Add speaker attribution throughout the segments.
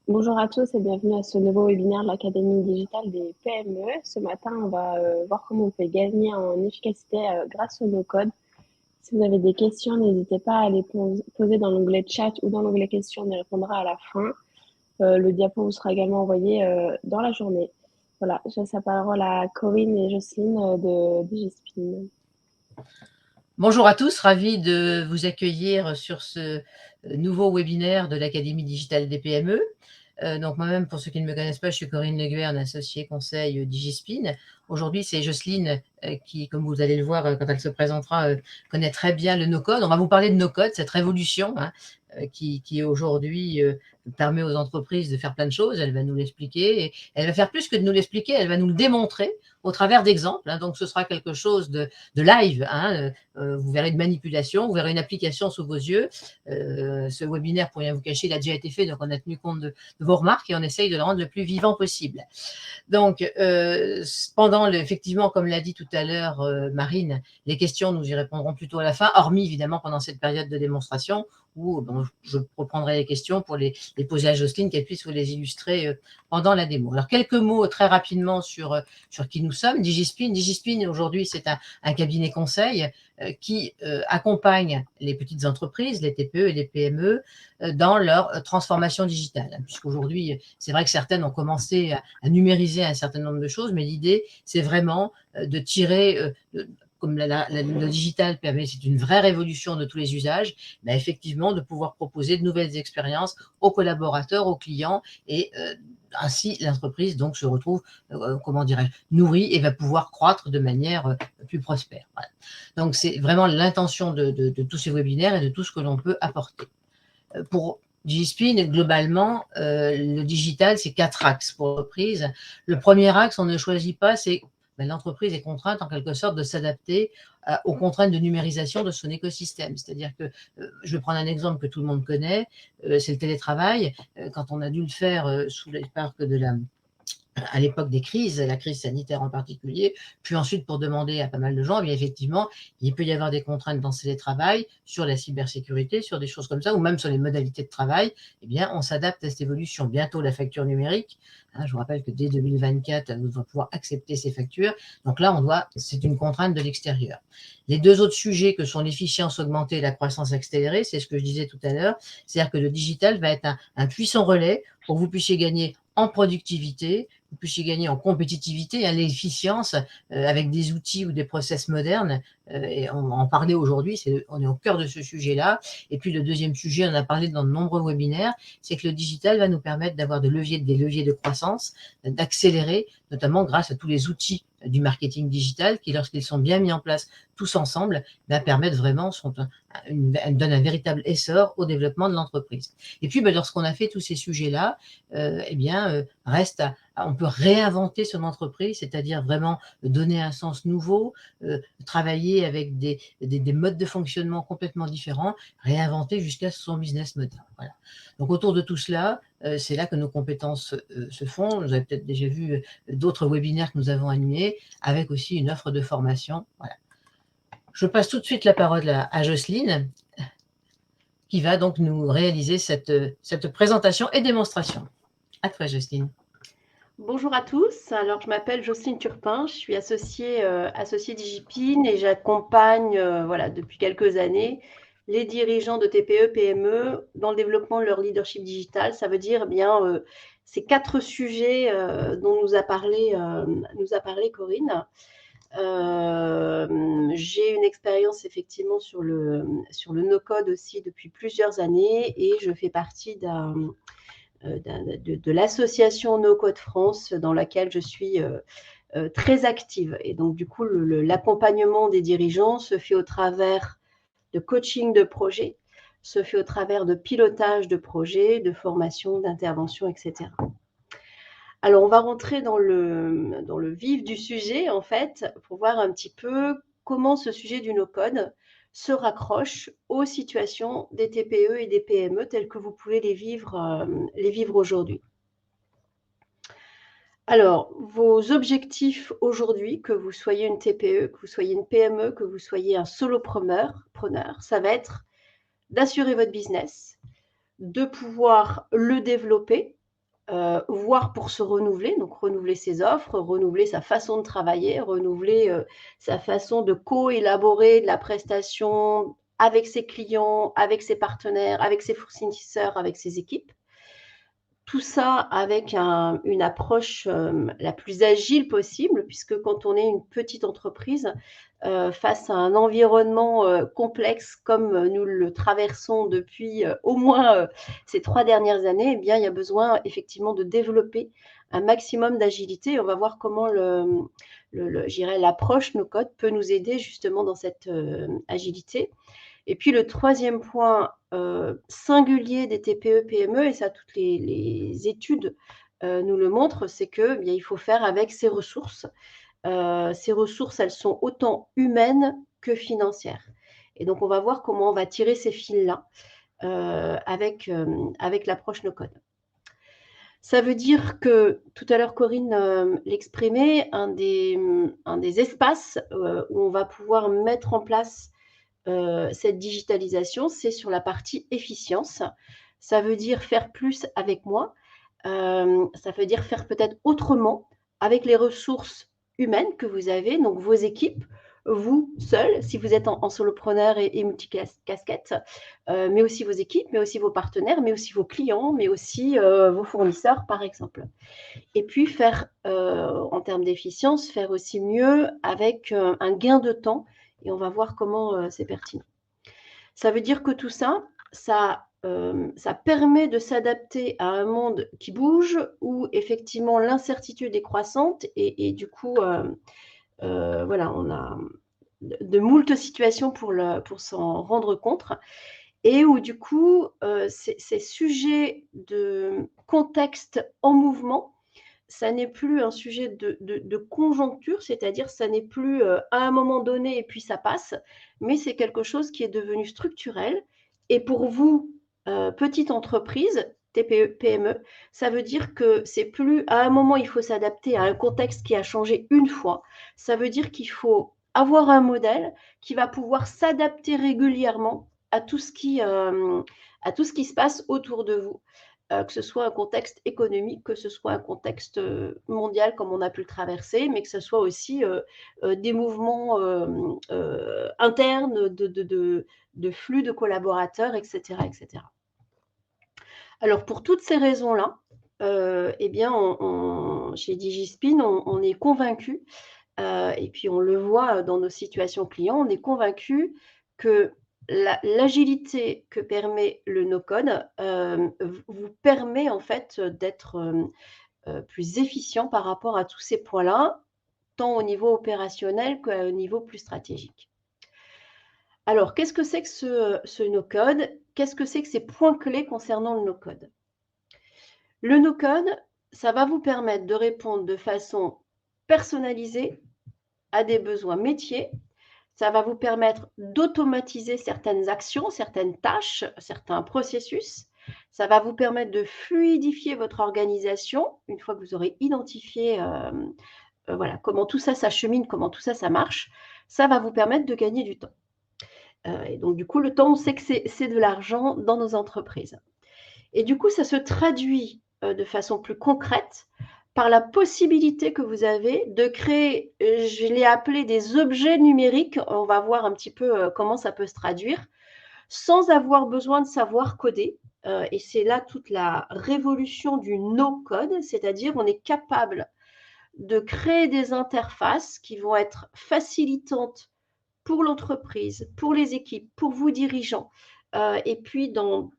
Speaker 1: Bonjour à tous et bienvenue à ce nouveau webinaire de l'Académie digitale des PME. Ce matin, on va voir comment on peut gagner en efficacité grâce au no-code. Si vous avez des questions, n'hésitez pas à les poser dans l'onglet chat ou dans l'onglet questions, on y répondra à la fin. Le diapo vous sera également envoyé dans la journée. Voilà, je laisse la parole à Corinne et Jocelyne de DigiSpin.
Speaker 2: Bonjour à tous, ravi de vous accueillir sur ce nouveau webinaire de l'Académie digitale des PME. Donc moi-même, pour ceux qui ne me connaissent pas, je suis Corinne Leguerne, associée conseil DigiSpin. Aujourd'hui, c'est Jocelyne qui, comme vous allez le voir quand elle se présentera, connaît très bien le no-code. On va vous parler de no-code, cette révolution qui aujourd'hui permet aux entreprises de faire plein de choses. Elle va nous l'expliquer et elle va faire plus que de nous l'expliquer, elle va nous le démontrer au travers d'exemples. Donc ce sera quelque chose de live. Vous verrez une manipulation, vous verrez une application sous vos yeux. Ce webinaire, pour rien vous cacher, il a déjà été fait, donc on a tenu compte de vos remarques et on essaye de le rendre le plus vivant possible. Donc, effectivement, comme l'a dit tout à l'heure Marine, les questions, nous y répondrons plutôt à la fin, hormis évidemment pendant cette période de démonstration où je reprendrai les questions pour les poser à Jocelyne, qu'elle puisse vous les illustrer pendant la démo. Alors, quelques mots très rapidement sur qui nous sommes. DigiSpin. DigiSpin, aujourd'hui, c'est un cabinet conseil qui accompagne les petites entreprises, les TPE et les PME, dans leur transformation digitale. Puisqu'aujourd'hui, c'est vrai que certaines ont commencé à numériser un certain nombre de choses, mais l'idée, c'est vraiment de tirer, comme le digital permet, c'est une vraie révolution de tous les usages, effectivement, de pouvoir proposer de nouvelles expériences aux collaborateurs, aux clients, et ainsi l'entreprise donc se retrouve, comment dirais-je, nourrie et va pouvoir croître de manière plus prospère. Voilà. Donc c'est vraiment l'intention de tous ces webinaires et de tout ce que l'on peut apporter. Pour DigiSpin, globalement, le digital, c'est 4 axes pour l'entreprise. Le premier axe, on ne choisit pas, c'est l'entreprise est contrainte en quelque sorte de s'adapter aux contraintes de numérisation de son écosystème. C'est-à-dire que, je vais prendre un exemple que tout le monde connaît, c'est le télétravail. Quand on a dû le faire sous les parcs à l'époque des crises, la crise sanitaire en particulier, puis ensuite pour demander à pas mal de gens, bien effectivement, il peut y avoir des contraintes dans le télétravail, sur la cybersécurité, sur des choses comme ça, ou même sur les modalités de travail. Eh bien, on s'adapte à cette évolution. Bientôt, la facture numérique. Je vous rappelle que dès 2024, nous devons pouvoir accepter ces factures. Donc là, c'est une contrainte de l'extérieur. Les deux autres sujets que sont l'efficience augmentée et la croissance accélérée, c'est ce que je disais tout à l'heure, c'est-à-dire que le digital va être un puissant relais pour que vous puissiez gagner en productivité, vous puissiez gagner en compétitivité, l'efficience avec des outils ou des process modernes. Et on en parlait aujourd'hui, on est au cœur de ce sujet-là. Et puis le deuxième sujet, on en a parlé dans de nombreux webinaires, c'est que le digital va nous permettre d'avoir des leviers de croissance, d'accélérer, notamment grâce à tous les outils du marketing digital qui, lorsqu'ils sont bien mis en place tous ensemble, permettent vraiment, donnent un véritable essor au développement de l'entreprise. Et puis, lorsqu'on a fait tous ces sujets-là, reste on peut réinventer son entreprise, c'est-à-dire vraiment donner un sens nouveau, travailler avec des modes de fonctionnement complètement différents, réinventer jusqu'à son business model. Voilà. Donc autour de tout cela, c'est là que nos compétences se font. Vous avez peut-être déjà vu d'autres webinaires que nous avons animés, avec aussi une offre de formation. Voilà. Je passe tout de suite la parole à Jocelyne, qui va donc nous réaliser cette présentation et démonstration. À toi, Jocelyne.
Speaker 3: Bonjour à tous, alors je m'appelle Jocelyne Turpin, je suis associée DigiPin et j'accompagne depuis quelques années les dirigeants de TPE, PME dans le développement de leur leadership digital. Ça veut dire ces 4 sujets dont nous a parlé Corinne. J'ai une expérience effectivement sur le no-code aussi depuis plusieurs années et je fais partie de l'association No Code France dans laquelle je suis très active. Et donc, du coup, l'accompagnement des dirigeants se fait au travers de coaching de projet, se fait au travers de pilotage de projet, de formation, d'intervention, etc. Alors, on va rentrer dans le vif du sujet, en fait, pour voir un petit peu comment ce sujet du no-code se raccroche aux situations des TPE et des PME telles que vous pouvez les vivre aujourd'hui. Alors, vos objectifs aujourd'hui, que vous soyez une TPE, que vous soyez une PME, que vous soyez un solopreneur, ça va être d'assurer votre business, de pouvoir le développer voire pour se renouveler, donc renouveler ses offres, renouveler sa façon de travailler, renouveler sa façon de co-élaborer de la prestation avec ses clients, avec ses partenaires, avec ses fournisseurs, avec ses équipes. Tout ça avec une approche la plus agile possible, puisque quand on est une petite entreprise, face à un environnement complexe comme nous le traversons depuis au moins ces 3 dernières années, eh bien, il y a besoin effectivement de développer un maximum d'agilité. On va voir comment l'approche no-code peut nous aider justement dans cette agilité. Et puis le troisième point singulier des TPE-PME, et ça toutes les études nous le montrent, c'est qu'il il faut faire avec ses ressources. Ces ressources, elles sont autant humaines que financières. Et donc, on va voir comment on va tirer ces fils-là avec l'approche no-code. Ça veut dire que, tout à l'heure, Corinne l'exprimait, un des espaces où on va pouvoir mettre en place cette digitalisation, c'est sur la partie efficience. Ça veut dire faire plus avec moins. Ça veut dire faire peut-être autrement avec les ressources humaines que vous avez, donc vos équipes, vous seul, si vous êtes en solopreneur et multicasquette, mais aussi vos équipes, mais aussi vos partenaires, mais aussi vos clients, mais aussi vos fournisseurs, par exemple. Et puis faire, en termes d'efficience, faire aussi mieux avec un gain de temps, et on va voir comment c'est pertinent. Ça veut dire que tout ça, ça permet de s'adapter à un monde qui bouge, où effectivement l'incertitude est croissante, et du coup, voilà, on a de moult situations pour s'en rendre compte, et où du coup, ces sujets de contexte en mouvement, ça n'est plus un sujet de conjoncture, c'est-à-dire ça n'est plus à un moment donné et puis ça passe, mais c'est quelque chose qui est devenu structurel. Et pour vous, petite entreprise, TPE, PME, ça veut dire que c'est plus à un moment il faut s'adapter à un contexte qui a changé une fois. Ça veut dire qu'il faut avoir un modèle qui va pouvoir s'adapter régulièrement à tout ce qui se passe autour de vous. Que ce soit un contexte économique, que ce soit un contexte mondial comme on a pu le traverser, mais que ce soit aussi des mouvements internes de flux de collaborateurs, etc., etc. Alors, pour toutes ces raisons-là, eh bien, chez Digispin, on est convaincu, et puis on le voit dans nos situations clients, on est convaincu que l'agilité que permet le no-code vous permet en fait d'être plus efficient par rapport à tous ces points-là, tant au niveau opérationnel qu'au niveau plus stratégique. Alors, qu'est-ce que c'est que ce no-code? Qu'est-ce que c'est que ces points clés concernant le no-code? Le no-code, ça va vous permettre de répondre de façon personnalisée à des besoins métiers. Ça va vous permettre d'automatiser certaines actions, certaines tâches, certains processus. Ça va vous permettre de fluidifier votre organisation une fois que vous aurez identifié voilà, comment tout ça s'achemine, comment tout ça, ça marche. Ça va vous permettre de gagner du temps. Et donc, du coup, le temps, on sait que c'est de l'argent dans nos entreprises. Et du coup, ça se traduit de façon plus concrète par la possibilité que vous avez de créer, je l'ai appelé des objets numériques, on va voir un petit peu comment ça peut se traduire, sans avoir besoin de savoir coder. Et c'est là toute la révolution du no-code, c'est-à-dire on est capable de créer des interfaces qui vont être facilitantes pour l'entreprise, pour les équipes, pour vous dirigeants, et puis dans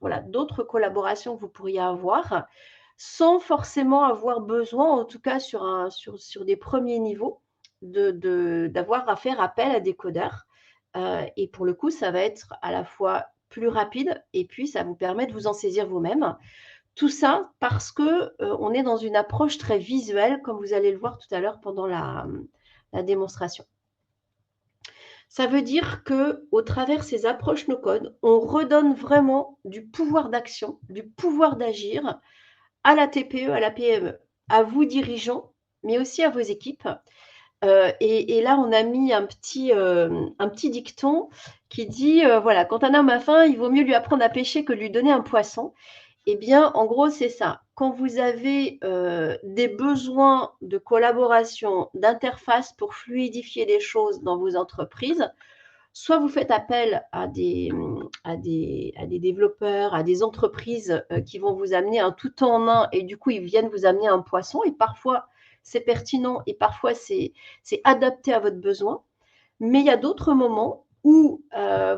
Speaker 3: voilà, d'autres collaborations que vous pourriez avoir, sans forcément avoir besoin, en tout cas sur des premiers niveaux, d'avoir à faire appel à des codeurs. Et pour le coup, ça va être à la fois plus rapide et puis ça vous permet de vous en saisir vous-même. Tout ça parce qu'on est dans une approche très visuelle, comme vous allez le voir tout à l'heure pendant la démonstration. Ça veut dire qu'au travers de ces approches no-code, on redonne vraiment du pouvoir d'action, du pouvoir d'agir à la TPE, à la PME, à vous dirigeants, mais aussi à vos équipes. Et là, on a mis un petit dicton qui dit, voilà, quand un homme a faim, il vaut mieux lui apprendre à pêcher que de lui donner un poisson. Eh bien, en gros, c'est ça. Quand vous avez des besoins de collaboration, d'interface pour fluidifier les choses dans vos entreprises, soit vous faites appel à des développeurs, à des entreprises qui vont vous amener un tout en un et du coup, ils viennent vous amener un poisson et parfois, c'est pertinent et parfois, c'est adapté à votre besoin. Mais il y a d'autres moments où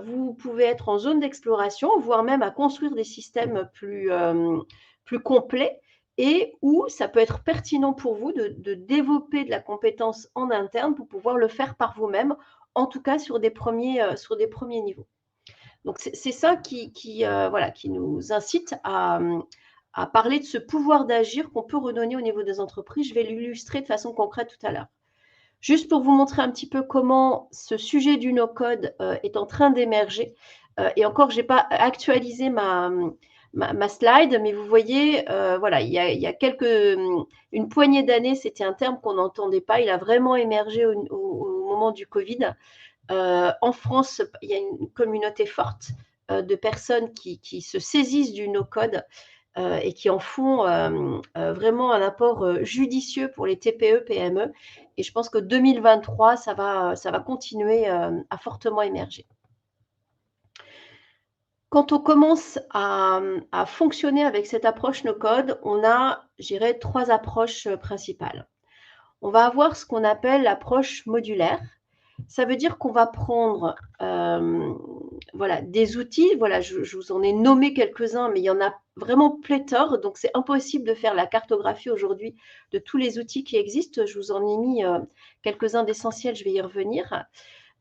Speaker 3: vous pouvez être en zone d'exploration, voire même à construire des systèmes plus complets et où ça peut être pertinent pour vous de développer de la compétence en interne pour pouvoir le faire par vous-même, en tout cas sur des premiers niveaux. Donc, c'est ça qui nous incite à parler de ce pouvoir d'agir qu'on peut redonner au niveau des entreprises. Je vais l'illustrer de façon concrète tout à l'heure. Juste pour vous montrer un petit peu comment ce sujet du no-code est en train d'émerger. Et encore, je n'ai pas actualisé ma slide, mais vous voyez, voilà, il y a une poignée d'années, c'était un terme qu'on n'entendait pas. Il a vraiment émergé au moment du Covid. En France, il y a une communauté forte de personnes qui se saisissent du no-code et qui en font vraiment un apport judicieux pour les TPE, PME. Et je pense que 2023, ça va continuer à fortement émerger. Quand on commence à fonctionner avec cette approche no-code, on a, je dirais, 3 approches principales. On va avoir ce qu'on appelle l'approche modulaire. Ça veut dire qu'on va prendre des outils. Voilà, je vous en ai nommé quelques-uns, mais il y en a vraiment pléthore. Donc, c'est impossible de faire la cartographie aujourd'hui de tous les outils qui existent. Je vous en ai mis quelques-uns d'essentiels, je vais y revenir.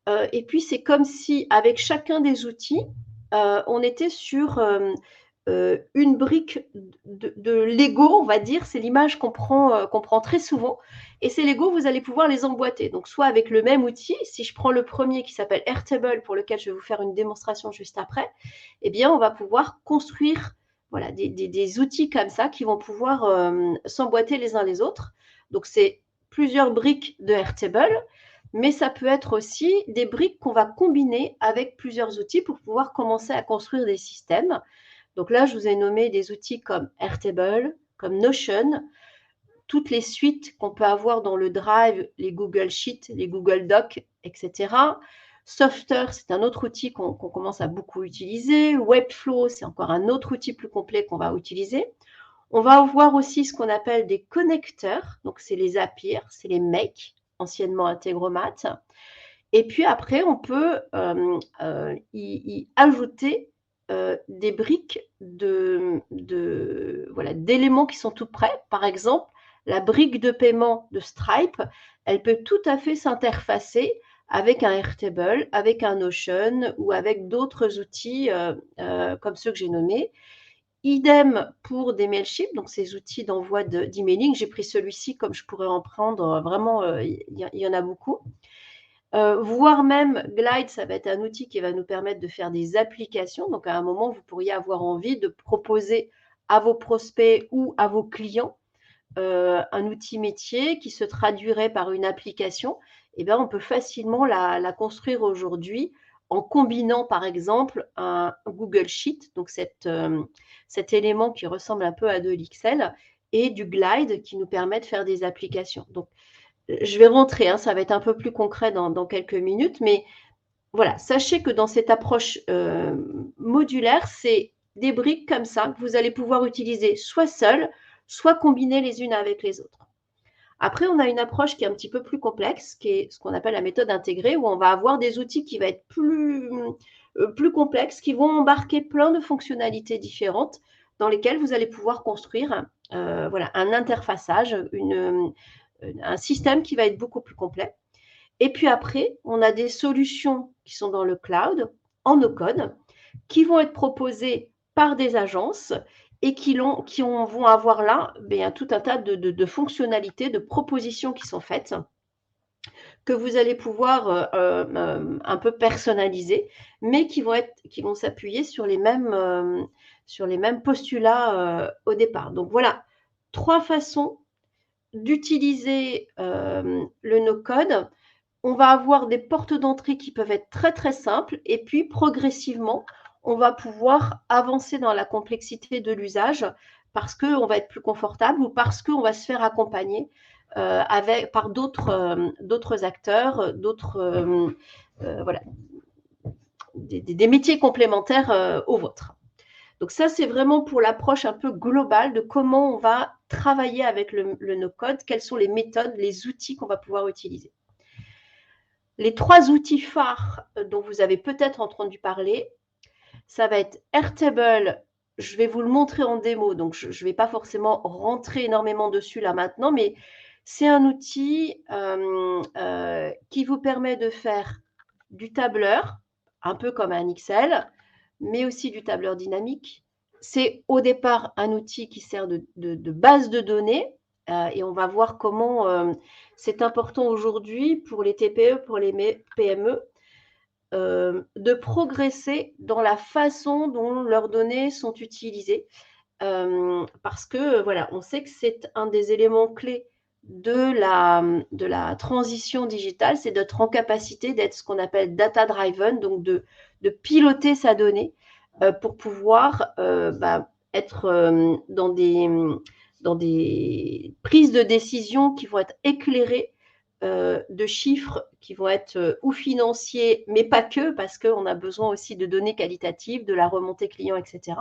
Speaker 3: Et puis, c'est comme si, avec chacun des outils, on était sur une brique de Lego, on va dire. C'est l'image qu'on prend très souvent. Et ces Lego, vous allez pouvoir les emboîter. Donc, soit avec le même outil, si je prends le premier qui s'appelle Airtable, pour lequel je vais vous faire une démonstration juste après, eh bien, on va pouvoir construire des outils comme ça qui vont pouvoir s'emboîter les uns les autres. Donc, c'est plusieurs briques de Airtable, mais ça peut être aussi des briques qu'on va combiner avec plusieurs outils pour pouvoir commencer à construire des systèmes. Donc là, je vous ai nommé des outils comme Airtable, comme Notion, toutes les suites qu'on peut avoir dans le Drive, les Google Sheets, les Google Docs, etc. Softer, c'est un autre outil qu'on commence à beaucoup utiliser. Webflow, c'est encore un autre outil plus complet qu'on va utiliser. On va avoir aussi ce qu'on appelle des connecteurs. Donc, c'est les Zapier, c'est les Make, anciennement Integromat. Et puis après, on peut y ajouter des briques d'éléments qui sont tout prêts. Par exemple, la brique de paiement de Stripe, elle peut tout à fait s'interfacer avec un Airtable, avec un Notion ou avec d'autres outils comme ceux que j'ai nommés. Idem pour des Mailchimp, donc ces outils d'envoi d'emailing. J'ai pris celui-ci comme je pourrais en prendre. Vraiment, il y en a beaucoup. Voire même Glide, ça va être un outil qui va nous permettre de faire des applications. Donc, à un moment, vous pourriez avoir envie de proposer à vos prospects ou à vos clients un outil métier qui se traduirait par une application. Eh bien, on peut facilement la construire aujourd'hui en combinant, par exemple, un Google Sheet, donc cet élément qui ressemble un peu à de l'Excel, et du Glide qui nous permet de faire des applications. Donc, je vais rentrer, ça va être un peu plus concret dans quelques minutes, mais voilà, sachez que dans cette approche modulaire, c'est des briques comme ça que vous allez pouvoir utiliser soit seules, soit combinées les unes avec les autres. Après, on a une approche qui est un petit peu plus complexe, qui est ce qu'on appelle la méthode intégrée, où on va avoir des outils qui vont être plus complexes, qui vont embarquer plein de fonctionnalités différentes dans lesquelles vous allez pouvoir construire un interfaçage, un système qui va être beaucoup plus complet. Et puis après, on a des solutions qui sont dans le cloud, en no-code, qui vont être proposées par des agences et qui vont avoir là tout un tas de fonctionnalités, de propositions qui sont faites, que vous allez pouvoir un peu personnaliser, mais qui vont s'appuyer sur les mêmes postulats au départ. Donc voilà, 3 façons d'utiliser le no-code. On va avoir des portes d'entrée qui peuvent être très, très simples et puis progressivement, on va pouvoir avancer dans la complexité de l'usage parce qu'on va être plus confortable ou parce qu'on va se faire accompagner par d'autres acteurs, voilà, des métiers complémentaires aux vôtres. Donc ça, c'est vraiment pour l'approche un peu globale de comment on va travailler avec le no-code, quelles sont les méthodes, les outils qu'on va pouvoir utiliser. Les 3 outils phares dont vous avez peut-être entendu parler, ça va être Airtable. Je vais vous le montrer en démo, donc je ne vais pas forcément rentrer énormément dessus là maintenant, mais c'est un outil qui vous permet de faire du tableur, un peu comme un Excel, mais aussi du tableur dynamique. C'est au départ un outil qui sert de base de données et on va voir comment c'est important aujourd'hui pour les TPE, pour les PME, de progresser dans la façon dont leurs données sont utilisées. Parce que voilà, on sait que c'est un des éléments clés de la transition digitale, c'est d'être en capacité d'être ce qu'on appelle data-driven, donc de piloter sa donnée pour pouvoir être dans des prises de décision qui vont être éclairées de chiffres qui vont être ou financiers, mais pas que, parce qu'on a besoin aussi de données qualitatives, de la remontée client, etc.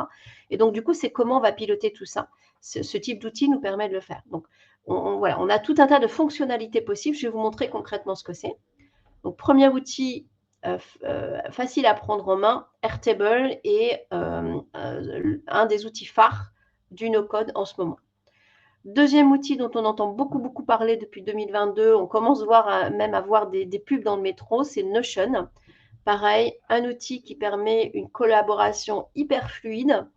Speaker 3: Et donc, du coup, c'est comment on va piloter tout ça. Ce type d'outil nous permet de le faire. Donc, voilà, on a tout un tas de fonctionnalités possibles. Je vais vous montrer concrètement ce que c'est. Donc, premier outil facile à prendre en main, Airtable est un des outils phares du no-code en ce moment. Deuxième outil dont on entend beaucoup parler depuis 2022, on commence même à voir des pubs dans le métro, c'est Notion. Pareil, un outil qui permet une collaboration hyper fluide,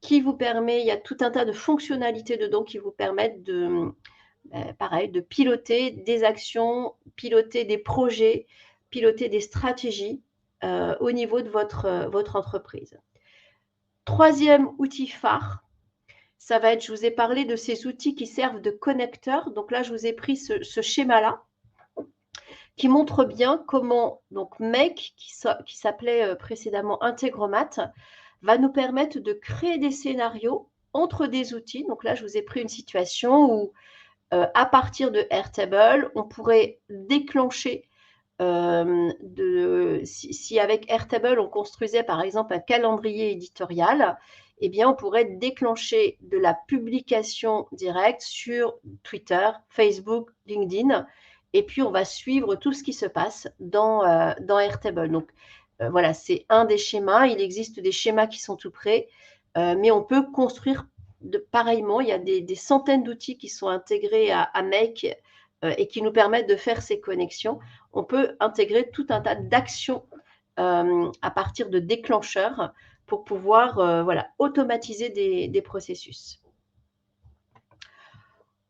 Speaker 3: qui vous permet, il y a tout un tas de fonctionnalités dedans qui vous permettent de piloter des actions, piloter des projets, piloter des stratégies au niveau de votre entreprise. Troisième outil phare, ça va être, je vous ai parlé de ces outils qui servent de connecteurs. Donc là, je vous ai pris ce schéma-là qui montre bien comment donc Make, qui s'appelait précédemment Integromat, va nous permettre de créer des scénarios entre des outils. Donc là, je vous ai pris une situation où, à partir de Airtable, on pourrait déclencher si avec Airtable, on construisait par exemple un calendrier éditorial, eh bien, on pourrait déclencher de la publication directe sur Twitter, Facebook, LinkedIn, et puis on va suivre tout ce qui se passe dans Airtable. Donc, voilà, c'est un des schémas. Il existe des schémas qui sont tout prêts, mais on peut construire pareillement. Il y a des centaines d'outils qui sont intégrés à Make et qui nous permettent de faire ces connexions. On peut intégrer tout un tas d'actions à partir de déclencheurs pour pouvoir automatiser des processus.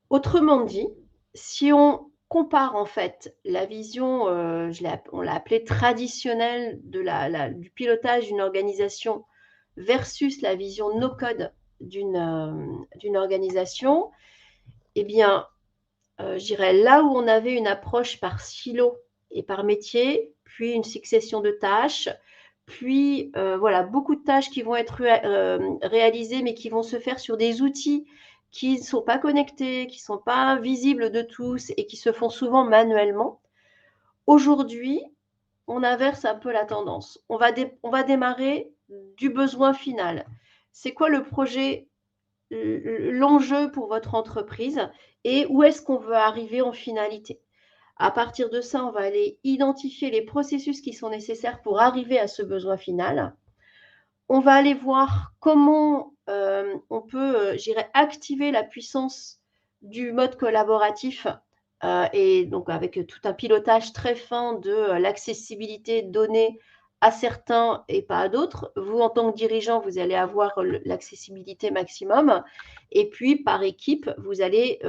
Speaker 3: Autrement dit, si on compare en fait la vision, on l'a appelée traditionnelle du pilotage d'une organisation versus la vision no-code d'une organisation, eh bien, je dirais là où on avait une approche par silo et par métier, puis une succession de tâches, puis beaucoup de tâches qui vont être réalisées, mais qui vont se faire sur des outils qui ne sont pas connectés, qui ne sont pas visibles de tous et qui se font souvent manuellement. Aujourd'hui, on inverse un peu la tendance. On va démarrer du besoin final. C'est quoi le projet, l'enjeu pour votre entreprise et où est-ce qu'on veut arriver en finalité? À partir de ça, on va aller identifier les processus qui sont nécessaires pour arriver à ce besoin final. On va aller voir comment on peut, activer la puissance du mode collaboratif et donc avec tout un pilotage très fin de l'accessibilité donnée à certains et pas à d'autres. Vous, en tant que dirigeant, vous allez avoir l'accessibilité maximum et puis par équipe, vous allez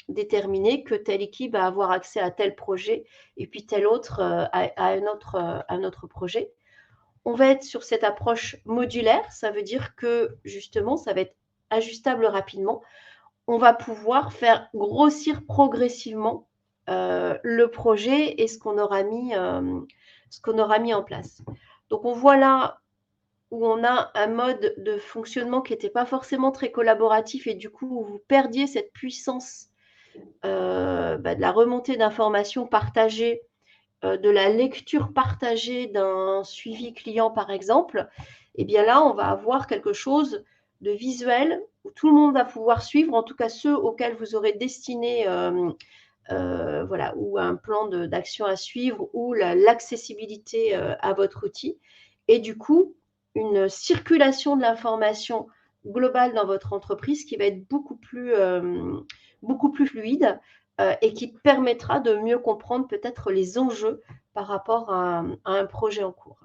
Speaker 3: déterminer que telle équipe va avoir accès à tel projet et puis tel autre à un autre projet. On va être sur cette approche modulaire, ça veut dire que justement, ça va être ajustable rapidement. On va pouvoir faire grossir progressivement le projet et ce qu'on aura mis en place. Donc, on voit là où on a un mode de fonctionnement qui n'était pas forcément très collaboratif et du coup, vous perdiez cette puissance de la remontée d'informations partagées, de la lecture partagée d'un suivi client, par exemple, et bien là, on va avoir quelque chose de visuel où tout le monde va pouvoir suivre, en tout cas ceux auxquels vous aurez destiné voilà, ou un plan d'action à suivre ou l'accessibilité à votre outil. Et du coup, une circulation de l'information globale dans votre entreprise qui va être beaucoup plus fluide et qui permettra de mieux comprendre peut-être les enjeux par rapport à un projet en cours.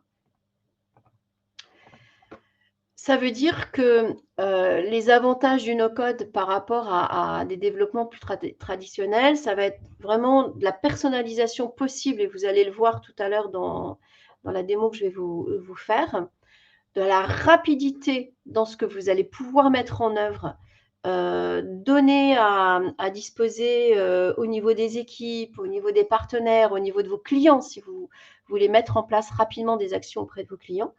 Speaker 3: Ça veut dire que les avantages du no-code par rapport à des développements plus traditionnels, ça va être vraiment de la personnalisation possible, et vous allez le voir tout à l'heure dans la démo que je vais vous faire, de la rapidité dans ce que vous allez pouvoir mettre en œuvre, donner à disposer au niveau des équipes, au niveau des partenaires, au niveau de vos clients, si vous voulez mettre en place rapidement des actions auprès de vos clients.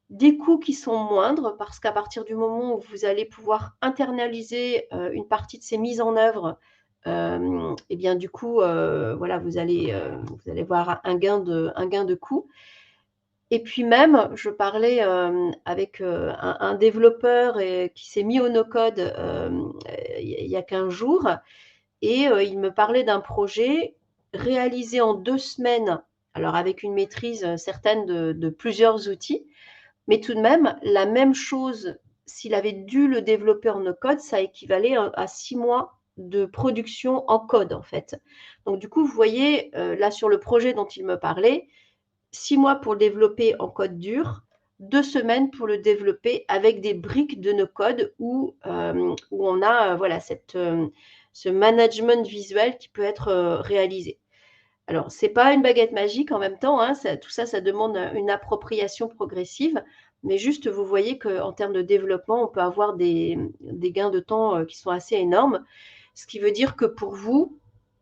Speaker 3: Des coûts qui sont moindres parce qu'à partir du moment où vous allez pouvoir internaliser une partie de ces mises en œuvre, et bien du coup, voilà, vous allez voir un gain de coût. Et puis même, je parlais avec un développeur qui s'est mis au no-code il y a 15 jours, et il me parlait d'un projet réalisé en 2 semaines, alors avec une maîtrise certaine de plusieurs outils. Mais tout de même, la même chose, s'il avait dû le développer en no-code, ça équivalait à 6 mois de production en code, en fait. Donc, du coup, vous voyez, là, sur le projet dont il me parlait, 6 mois pour le développer en code dur, 2 semaines pour le développer avec des briques de no-code où on a voilà, ce management visuel qui peut être réalisé. Alors, ce n'est pas une baguette magique en même temps, hein, tout ça, ça demande une appropriation progressive, mais juste, vous voyez qu'en termes de développement, on peut avoir des gains de temps qui sont assez énormes, ce qui veut dire que pour vous,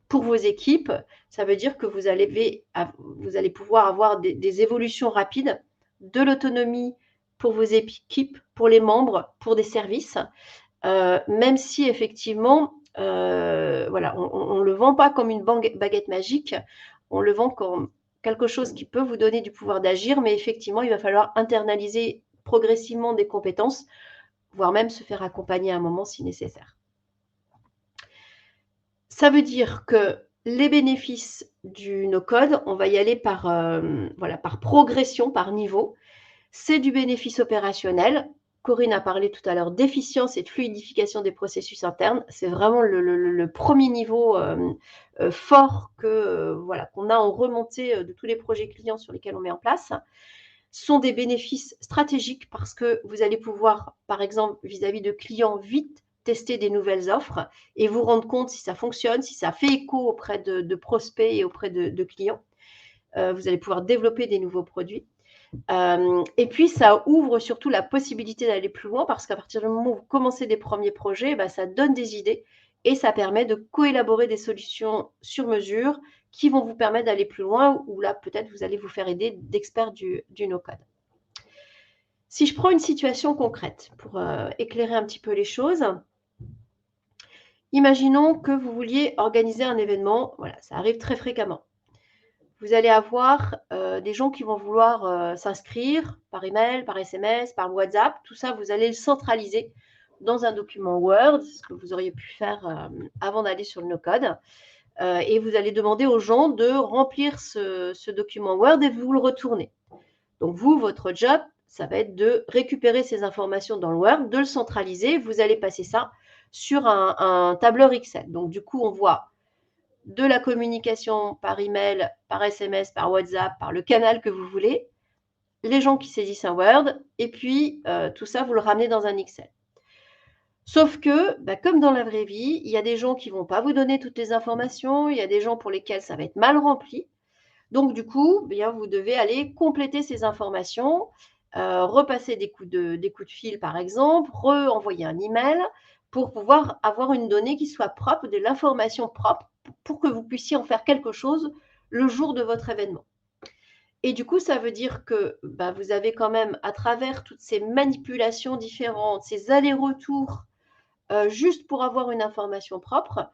Speaker 3: pour vos équipes, ça veut dire que vous allez pouvoir avoir des évolutions rapides, de l'autonomie pour vos équipes, pour les membres, pour des services, même si effectivement, voilà, on ne le vend pas comme une baguette magique, on le vend comme quelque chose qui peut vous donner du pouvoir d'agir, mais effectivement, il va falloir internaliser progressivement des compétences, voire même se faire accompagner à un moment si nécessaire. Ça veut dire que les bénéfices du no-code, on va y aller par progression, par niveau. C'est du bénéfice opérationnel. Corinne a parlé tout à l'heure d'efficience et de fluidification des processus internes. C'est vraiment le premier niveau fort qu'on a en remontée de tous les projets clients sur lesquels on met en place. Ce sont des bénéfices stratégiques parce que vous allez pouvoir, par exemple, vis-à-vis de clients, vite tester des nouvelles offres et vous rendre compte si ça fonctionne, si ça fait écho auprès de prospects et auprès de clients. Vous allez pouvoir développer des nouveaux produits. Et puis, ça ouvre surtout la possibilité d'aller plus loin parce qu'à partir du moment où vous commencez des premiers projets, ça donne des idées et ça permet de coélaborer des solutions sur mesure qui vont vous permettre d'aller plus loin, ou là, peut-être, vous allez vous faire aider d'experts du no-code. Si je prends une situation concrète pour éclairer un petit peu les choses, imaginons que vous vouliez organiser un événement, voilà, ça arrive très fréquemment. Vous allez avoir des gens qui vont vouloir s'inscrire par email, par SMS, par WhatsApp. Tout ça, vous allez le centraliser dans un document Word, ce que vous auriez pu faire avant d'aller sur le no-code. Et vous allez demander aux gens de remplir ce document Word et vous le retournez. Donc, vous, votre job, ça va être de récupérer ces informations dans le Word, de le centraliser. Vous allez passer ça sur un tableur Excel. Donc, du coup, on voit de la communication par email, par SMS, par WhatsApp, par le canal que vous voulez, les gens qui saisissent un Word, et puis tout ça, vous le ramenez dans un Excel. Sauf que, comme dans la vraie vie, il y a des gens qui ne vont pas vous donner toutes les informations, il y a des gens pour lesquels ça va être mal rempli. Donc, du coup, vous devez aller compléter ces informations, repasser des coups de fil, par exemple, renvoyer un email pour pouvoir avoir une donnée qui soit propre, de l'information propre, pour que vous puissiez en faire quelque chose le jour de votre événement. Et du coup, ça veut dire que vous avez quand même, à travers toutes ces manipulations différentes, ces allers-retours, juste pour avoir une information propre,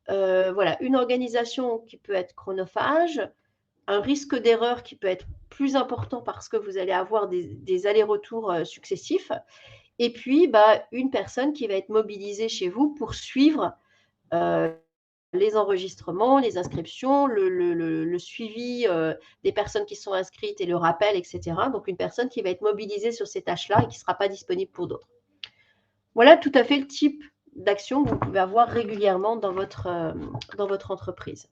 Speaker 3: voilà, une organisation qui peut être chronophage, un risque d'erreur qui peut être plus important parce que vous allez avoir des allers-retours successifs, et puis une personne qui va être mobilisée chez vous pour suivre les enregistrements, les inscriptions, le suivi des personnes qui sont inscrites et le rappel, etc. Donc, une personne qui va être mobilisée sur ces tâches-là et qui ne sera pas disponible pour d'autres. Voilà tout à fait le type d'action que vous pouvez avoir régulièrement dans votre entreprise.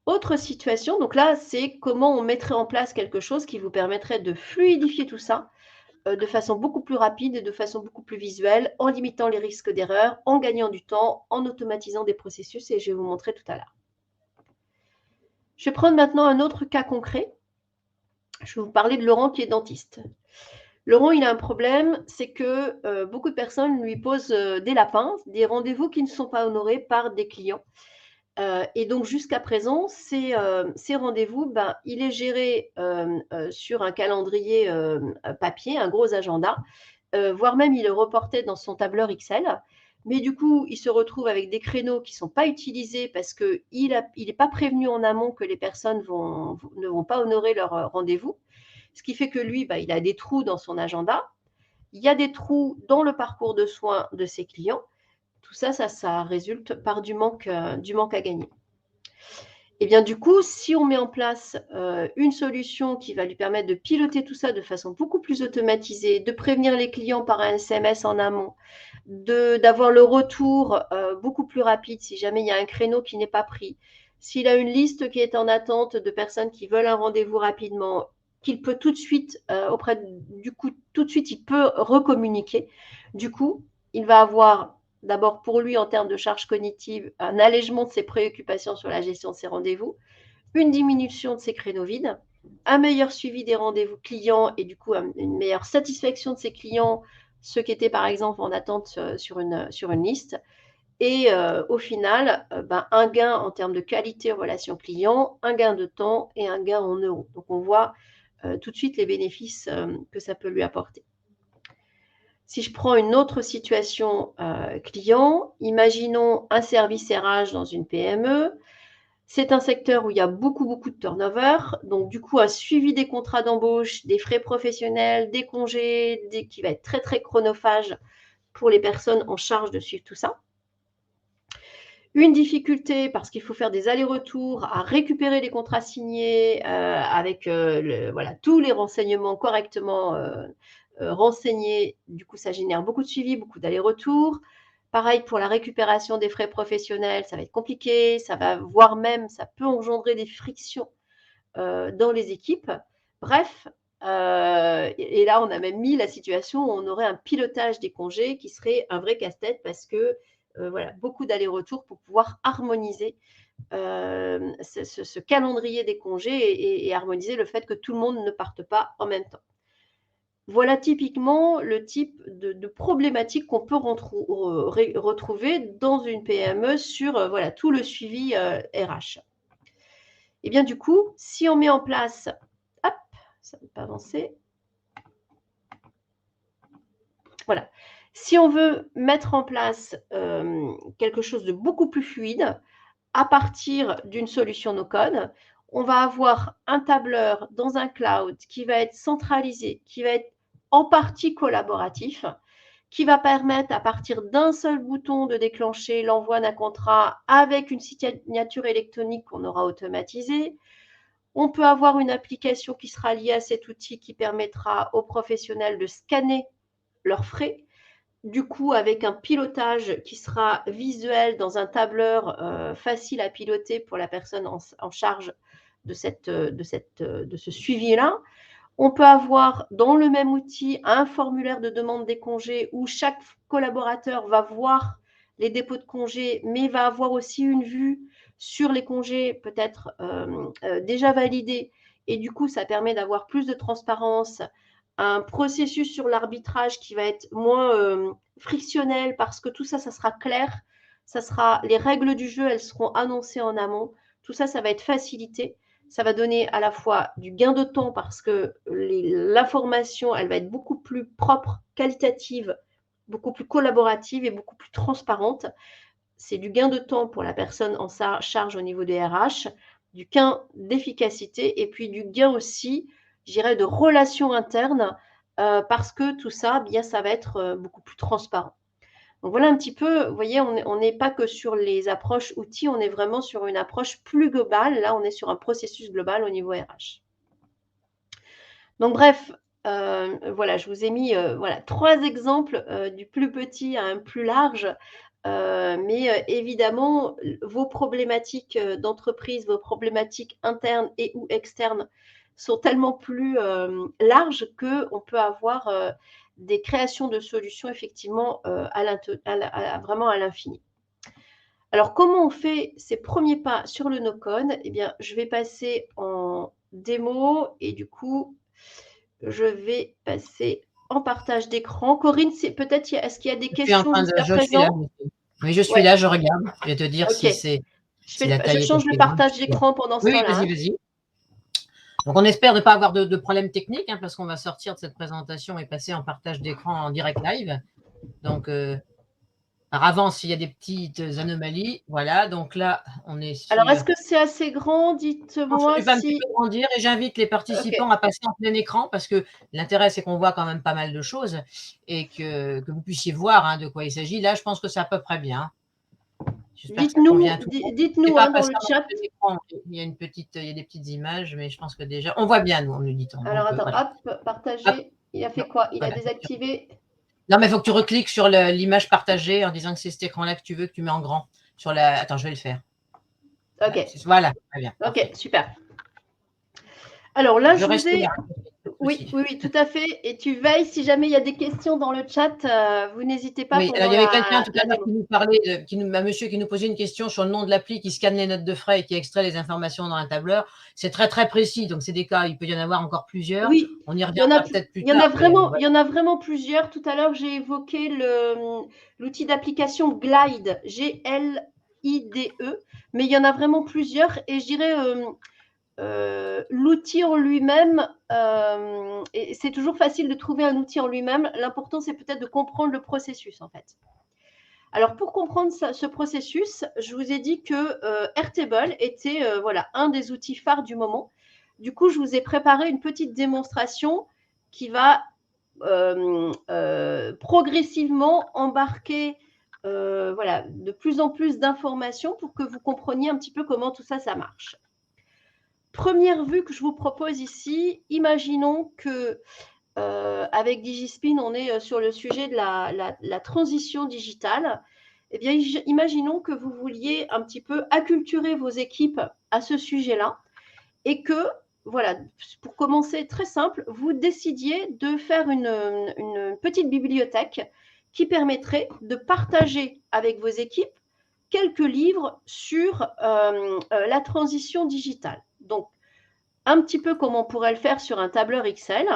Speaker 3: Autre situation, donc là, c'est comment on mettrait en place quelque chose qui vous permettrait de fluidifier tout ça de façon beaucoup plus rapide et de façon beaucoup plus visuelle, en limitant les risques d'erreur, en gagnant du temps, en automatisant des processus, et je vais vous montrer tout à l'heure. Je vais prendre maintenant un autre cas concret. Je vais vous parler de Laurent qui est dentiste. Laurent, il a un problème, c'est que beaucoup de personnes lui posent des lapins, des rendez-vous qui ne sont pas honorés par des clients. Et donc, jusqu'à présent, ces rendez-vous, il est géré sur un calendrier papier, un gros agenda, voire même il est reporté dans son tableur Excel. Mais du coup, il se retrouve avec des créneaux qui ne sont pas utilisés parce qu'il n'est pas prévenu en amont que les personnes ne vont pas honorer leur rendez-vous. Ce qui fait que lui, il a des trous dans son agenda. Il y a des trous dans le parcours de soins de ses clients. Tout ça, ça résulte par du manque à gagner. Et bien du coup, si on met en place une solution qui va lui permettre de piloter tout ça de façon beaucoup plus automatisée, de prévenir les clients par un SMS en amont, d'avoir le retour beaucoup plus rapide si jamais il y a un créneau qui n'est pas pris, s'il a une liste qui est en attente de personnes qui veulent un rendez-vous rapidement, qu'il peut tout de suite, tout de suite, il peut recommuniquer. Du coup, il va avoir d'abord pour lui en termes de charge cognitive, un allègement de ses préoccupations sur la gestion de ses rendez-vous, une diminution de ses créneaux vides, un meilleur suivi des rendez-vous clients et du coup une meilleure satisfaction de ses clients, ceux qui étaient par exemple en attente sur une liste. Et au final, un gain en termes de qualité relation client, un gain de temps et un gain en euros. Donc on voit tout de suite les bénéfices que ça peut lui apporter. Si je prends une autre situation client, imaginons un service RH dans une PME. C'est un secteur où il y a beaucoup de turnover. Donc, du coup, un suivi des contrats d'embauche, des frais professionnels, des congés, qui va être très, très chronophage pour les personnes en charge de suivre tout ça. Une difficulté parce qu'il faut faire des allers-retours à récupérer les contrats signés avec tous les renseignements correctement renseignés. Du coup, ça génère beaucoup de suivi, beaucoup d'allers-retours. Pareil pour la récupération des frais professionnels, ça va être compliqué, ça peut engendrer des frictions dans les équipes. Bref, et là, on a même mis la situation où on aurait un pilotage des congés qui serait un vrai casse-tête parce que beaucoup d'allers-retours pour pouvoir harmoniser ce calendrier des congés et harmoniser le fait que tout le monde ne parte pas en même temps. Voilà typiquement le type de problématique qu'on peut retrouver dans une PME sur tout le suivi RH. Et bien du coup, si on met en place, hop, ça ne veut pas avancer. Voilà. Si on veut mettre en place quelque chose de beaucoup plus fluide, à partir d'une solution no-code, on va avoir un tableur dans un cloud qui va être centralisé, qui va être en partie collaboratif, qui va permettre à partir d'un seul bouton de déclencher l'envoi d'un contrat avec une signature électronique qu'on aura automatisée. On peut avoir une application qui sera liée à cet outil qui permettra aux professionnels de scanner leurs frais. Du coup, avec un pilotage qui sera visuel dans un tableur facile à piloter pour la personne en charge de ce suivi-là. On peut avoir dans le même outil un formulaire de demande des congés où chaque collaborateur va voir les dépôts de congés, mais va avoir aussi une vue sur les congés peut-être déjà validés. Et du coup, ça permet d'avoir plus de transparence, un processus sur l'arbitrage qui va être moins frictionnel parce que tout ça, ça sera clair. Les règles du jeu, elles seront annoncées en amont. Tout ça, ça va être facilité. Ça va donner à la fois du gain de temps parce que l'information, elle va être beaucoup plus propre, qualitative, beaucoup plus collaborative et beaucoup plus transparente. C'est du gain de temps pour la personne en charge au niveau des RH, du gain d'efficacité et puis du gain aussi, je dirais, de relations internes parce que tout ça, bien, ça va être beaucoup plus transparent. Donc voilà un petit peu, vous voyez, on n'est pas que sur les approches outils, on est vraiment sur une approche plus globale. Là, on est sur un processus global au niveau RH. Donc bref, voilà, je vous ai mis voilà, 3 exemples du plus petit à un plus large. Mais évidemment, vos problématiques d'entreprise, vos problématiques internes et ou externes sont tellement plus larges qu'on peut avoir des créations de solutions effectivement vraiment à l'infini. Alors, comment on fait ces premiers pas sur le no-code? Eh bien, je vais passer en démo et du coup, je vais passer en partage d'écran. Corinne, peut-être, est-ce qu'il y a des questions jusqu'à
Speaker 2: Je suis là.
Speaker 3: présent?
Speaker 2: Oui, je suis
Speaker 3: Ouais,
Speaker 2: là, je regarde. Je vais te dire
Speaker 3: ok.
Speaker 2: si la
Speaker 3: Je
Speaker 2: taille est
Speaker 3: change le
Speaker 2: assez grande.
Speaker 3: partage d'écran pendant ce
Speaker 2: Oui,
Speaker 3: temps-là.
Speaker 2: vas-y. Donc, on espère ne pas avoir de problème technique, hein, parce qu'on va sortir de cette présentation et passer en partage d'écran en direct live. Donc, par avance, s'il y a des petites anomalies, voilà. Donc là, on est sur…
Speaker 3: Alors, est-ce que c'est assez grand?
Speaker 2: Je
Speaker 3: Dites-moi
Speaker 2: vais un petit
Speaker 3: si…
Speaker 2: peu grandir et j'invite les participants
Speaker 3: Ok.
Speaker 2: à passer en plein écran parce que l'intérêt, c'est qu'on voit quand même pas mal de choses et que vous puissiez voir hein, de quoi il s'agit. Là, je pense que c'est à peu près bien. J'espère que ça convient à tout le monde.
Speaker 3: Dites-nous
Speaker 2: Pas
Speaker 3: dans
Speaker 2: passer
Speaker 3: le
Speaker 2: en
Speaker 3: chat.
Speaker 2: plein écran. Il y a des petites images, mais je pense que déjà, on voit bien, nous, en nous dit-on.
Speaker 3: Alors,
Speaker 2: Donc,
Speaker 3: attends,
Speaker 2: voilà.
Speaker 3: hop,
Speaker 2: Hop,
Speaker 3: partager. Il a fait
Speaker 2: non,
Speaker 3: quoi? Il a
Speaker 2: voilà.
Speaker 3: désactivé.
Speaker 2: Non, mais il faut que tu recliques sur l'image partagée en disant que c'est cet écran-là que tu veux, que tu mets en grand. Attends, je vais le faire.
Speaker 3: Ok.
Speaker 2: Voilà, très bien.
Speaker 3: Ok,
Speaker 2: Parfait.
Speaker 3: super. Alors là,
Speaker 2: Je
Speaker 3: je vous
Speaker 2: reste
Speaker 3: ai…
Speaker 2: là.
Speaker 3: Oui, tout à fait. Et tu veilles, si jamais il y a des questions dans le chat, vous n'hésitez pas
Speaker 2: Oui, alors
Speaker 3: pendant
Speaker 2: il y avait quelqu'un tout à
Speaker 3: la
Speaker 2: l'heure
Speaker 3: démo.
Speaker 2: qui nous parlait, un monsieur qui nous posait une question sur le nom de l'appli qui scanne les notes de frais et qui extrait les informations dans un tableur. C'est très très précis, donc c'est des cas, il peut y en avoir encore plusieurs.
Speaker 3: Oui,
Speaker 2: On y
Speaker 3: il y en a,
Speaker 2: reviendra peut-être plus
Speaker 3: il y en a
Speaker 2: tard.
Speaker 3: vraiment, il y en a vraiment plusieurs. Tout à l'heure, j'ai évoqué l'outil d'application Glide, Glide, mais il y en a vraiment plusieurs. Et je dirais, l'outil en lui-même, et c'est toujours facile de trouver un outil en lui-même. L'important, c'est peut-être de comprendre le processus, en fait. Alors, pour comprendre ce processus, je vous ai dit que Airtable était voilà, un des outils phares du moment. Du coup, je vous ai préparé une petite démonstration qui va progressivement embarquer voilà, de plus en plus d'informations pour que vous compreniez un petit peu comment tout ça, ça marche. Première vue que je vous propose ici, imaginons que avec DigiSpin, on est sur le sujet de la transition digitale. Eh bien, imaginons que vous vouliez un petit peu acculturer vos équipes à ce sujet-là et que, voilà, pour commencer très simple, vous décidiez de faire une petite bibliothèque qui permettrait de partager avec vos équipes quelques livres sur la transition digitale. Donc, un petit peu comme on pourrait le faire sur un tableur Excel.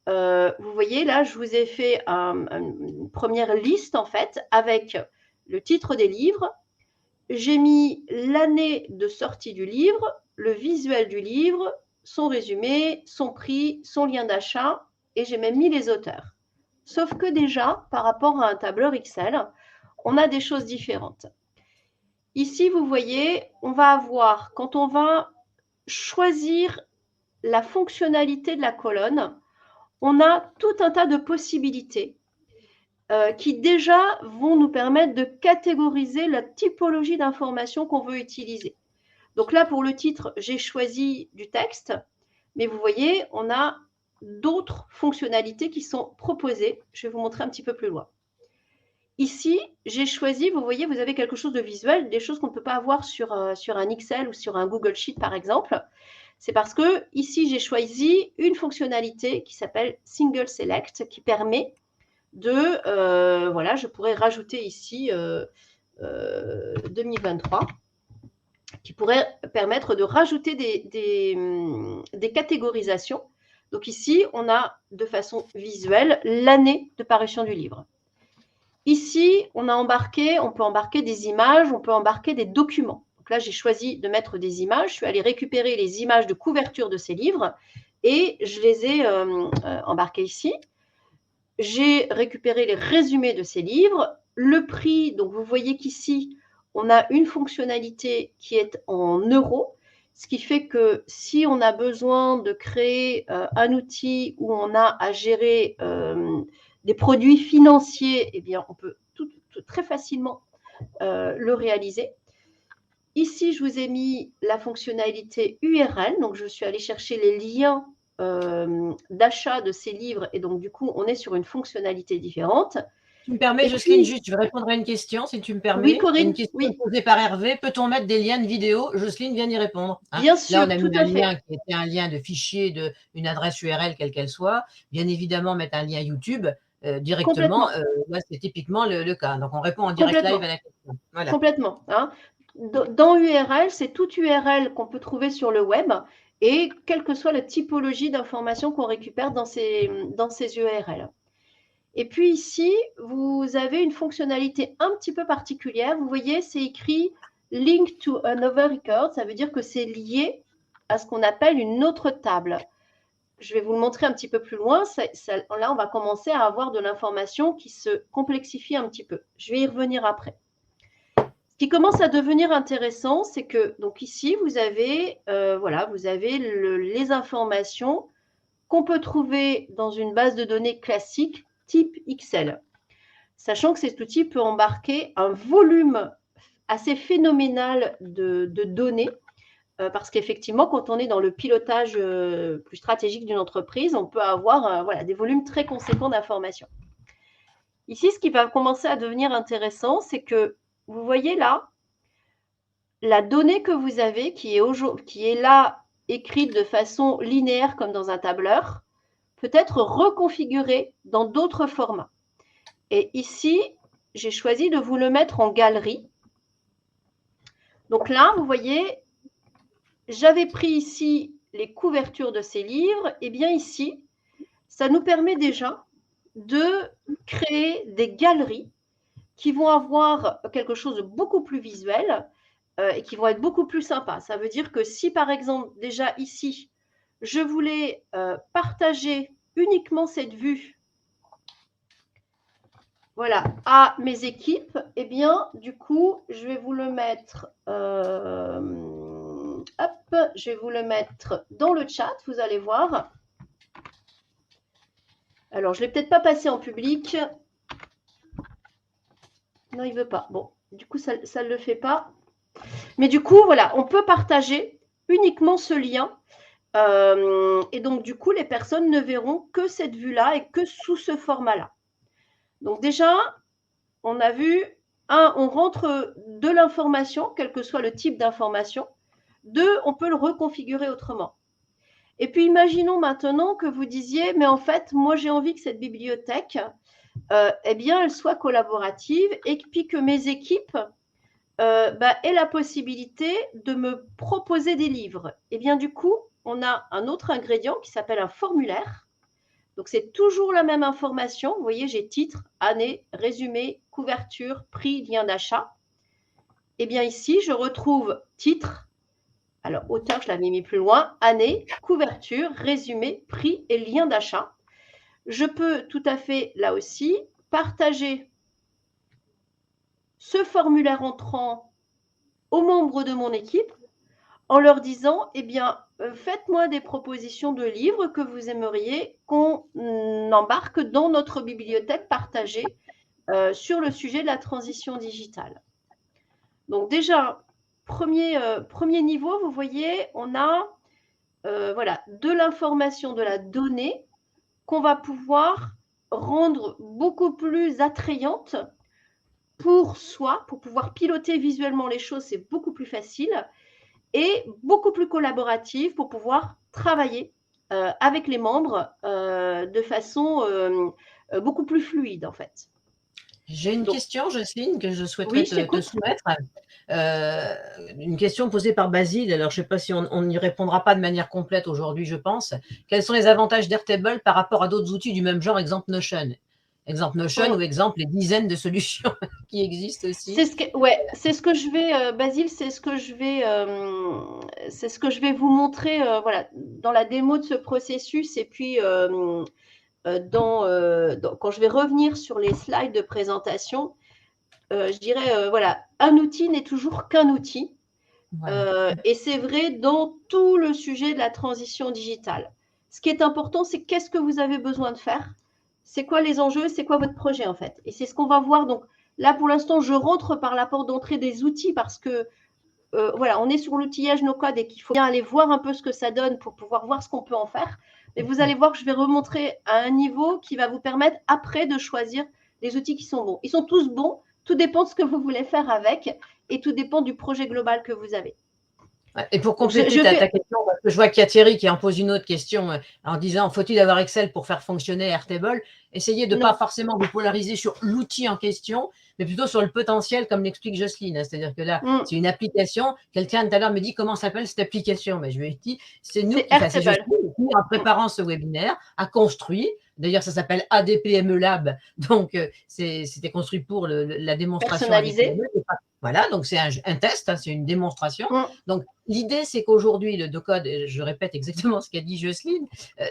Speaker 3: Vous voyez, là, je vous ai fait une première liste, en fait, avec le titre des livres. J'ai mis l'année de sortie du livre, le visuel du livre, son résumé, son prix, son lien d'achat, et j'ai même mis les auteurs. Sauf que déjà, par rapport à un tableur Excel, on a des choses différentes. Ici, vous voyez, on va avoir, quand on va choisir la fonctionnalité de la colonne, on a tout un tas de possibilités qui déjà vont nous permettre de catégoriser la typologie d'informations qu'on veut utiliser. Donc là, pour le titre, j'ai choisi du texte, mais vous voyez, on a d'autres fonctionnalités qui sont proposées. Je vais vous montrer un petit peu plus loin. Ici, j'ai choisi, vous voyez, vous avez quelque chose de visuel, des choses qu'on ne peut pas avoir sur un Excel ou sur un Google Sheet, par exemple. C'est parce que ici, j'ai choisi une fonctionnalité qui s'appelle Single Select, qui permet de, voilà, je pourrais rajouter ici 2023, qui pourrait permettre de rajouter des catégorisations. Donc ici, on a de façon visuelle l'année de parution du livre. Ici, on peut embarquer des images, on peut embarquer des documents. Donc là, j'ai choisi de mettre des images. Je suis allée récupérer les images de couverture de ces livres et je les ai embarquées ici. J'ai récupéré les résumés de ces livres. Le prix, donc vous voyez qu'ici, on a une fonctionnalité qui est en euros, ce qui fait que si on a besoin de créer un outil où on a à gérer des produits financiers, eh bien, on peut très facilement le réaliser. Ici, je vous ai mis la fonctionnalité URL. Donc, je suis allée chercher les liens d'achat de ces livres. Et donc, du coup, on est sur une fonctionnalité différente.
Speaker 2: Tu me permets, Jocelyne, juste, je vais répondre à une question, si tu me permets.
Speaker 3: Oui, Corinne.
Speaker 2: Une question posée par Hervé. Peut-on mettre des liens de vidéo? Jocelyne vient d'y répondre.
Speaker 3: Bien sûr,
Speaker 2: là, on a mis un lien qui était un lien de fichier, une adresse URL, quelle qu'elle soit. Bien évidemment, mettre un lien YouTube directement. Là, c'est typiquement le cas. Donc, on répond en direct live à la question. Voilà.
Speaker 3: Complètement. Hein. Dans URL, c'est toute URL qu'on peut trouver sur le web et quelle que soit la typologie d'informations qu'on récupère dans ces URL. Et puis ici, vous avez une fonctionnalité un petit peu particulière. Vous voyez, c'est écrit « Link to another record ». Ça veut dire que c'est lié à ce qu'on appelle une autre table. Je vais vous le montrer un petit peu plus loin. Là, on va commencer à avoir de l'information qui se complexifie un petit peu. Je vais y revenir après. Ce qui commence à devenir intéressant, c'est que donc ici, vous avez, vous avez les informations qu'on peut trouver dans une base de données classique type Excel. Sachant que cet outil peut embarquer un volume assez phénoménal de données, parce qu'effectivement, quand on est dans le pilotage plus stratégique d'une entreprise, on peut avoir des volumes très conséquents d'informations. Ici, ce qui va commencer à devenir intéressant, c'est que vous voyez là, la donnée que vous avez, qui est là écrite de façon linéaire comme dans un tableur, peut être reconfigurée dans d'autres formats. Et ici, j'ai choisi de vous le mettre en galerie. Donc là, vous voyez, j'avais pris ici les couvertures de ces livres. Et bien ici, ça nous permet déjà de créer des galeries qui vont avoir quelque chose de beaucoup plus visuel et qui vont être beaucoup plus sympas. Ça veut dire que si, par exemple, déjà ici, je voulais partager uniquement cette vue à mes équipes, eh bien, du coup, je vais vous le mettre, je vais vous le mettre dans le chat, vous allez voir. Alors, je ne l'ai peut-être pas passé en public. Non, il ne veut pas. Bon, du coup, ça ne le fait pas. Mais du coup, voilà, on peut partager uniquement ce lien. Et donc, du coup, les personnes ne verront que cette vue-là et que sous ce format-là. Donc, déjà, on a vu, on rentre de l'information, quel que soit le type d'information. 2, on peut le reconfigurer autrement. Et puis, imaginons maintenant que vous disiez, mais en fait, moi, j'ai envie que cette bibliothèque, eh bien, elle soit collaborative et puis que mes équipes aient la possibilité de me proposer des livres. Et bien, du coup, on a un autre ingrédient qui s'appelle un formulaire. Donc, c'est toujours la même information. Vous voyez, j'ai titre, année, résumé, couverture, prix, lien d'achat. Et bien ici, je retrouve titre. Alors, auteur, je l'avais mis plus loin. Année, couverture, résumé, prix et lien d'achat. Je peux tout à fait, là aussi, partager ce formulaire entrant aux membres de mon équipe en leur disant, eh bien, faites-moi des propositions de livres que vous aimeriez qu'on embarque dans notre bibliothèque partagée sur le sujet de la transition digitale. Donc déjà, premier niveau, vous voyez, on a de l'information, de la donnée qu'on va pouvoir rendre beaucoup plus attrayante pour soi, pour pouvoir piloter visuellement les choses, c'est beaucoup plus facile. Et beaucoup plus collaborative pour pouvoir travailler avec les membres de façon beaucoup plus fluide, en fait.
Speaker 2: J'ai une question, Jocelyne, que je souhaiterais te soumettre. Une question posée par Basile. Alors, je ne sais pas si on n'y répondra pas de manière complète aujourd'hui, je pense. Quels sont les avantages d'Airtable par rapport à d'autres outils du même genre, exemple Notion? Exemple Notion ou exemple les dizaines de solutions qui existent aussi.
Speaker 3: C'est ce que, ouais, c'est ce que je vais, Basile, c'est ce que je vais vous montrer, voilà, dans la démo de ce processus. Et puis, quand je vais revenir sur les slides de présentation, je dirais, voilà, un outil n'est toujours qu'un outil. Voilà. Et c'est vrai dans tout le sujet de la transition digitale. Ce qui est important, c'est qu'est-ce que vous avez besoin de faire, c'est quoi les enjeux, c'est quoi votre projet en fait. Et c'est ce qu'on va voir. Donc là, pour l'instant, je rentre par la porte d'entrée des outils parce que voilà, on est sur l'outillage no-code et qu'il faut bien aller voir un peu ce que ça donne pour pouvoir voir ce qu'on peut en faire. Mais vous allez voir que je vais remontrer à un niveau qui va vous permettre après de choisir les outils qui sont bons. Ils sont tous bons, tout dépend de ce que vous voulez faire avec et tout dépend du projet global que vous avez.
Speaker 2: Et pour compléter ta question, parce que je vois qu'il y a Thierry qui en pose une autre question en disant, faut-il avoir Excel pour faire fonctionner Airtable? Essayez de ne pas forcément vous polariser sur l'outil en question, mais plutôt sur le potentiel, comme l'explique Jocelyne. C'est-à-dire que là, c'est une application. Quelqu'un tout à l'heure me dit comment s'appelle cette application. Mais je lui ai dit, c'est nous qui en préparant ce webinaire, a construit. D'ailleurs, ça s'appelle ADPME Lab. Donc, c'était construit pour la démonstration.
Speaker 3: Personnalisée.
Speaker 2: Voilà, donc c'est un test, hein, c'est une démonstration. Donc, l'idée, c'est qu'aujourd'hui, le no-code, je répète exactement ce qu'a dit Jocelyne,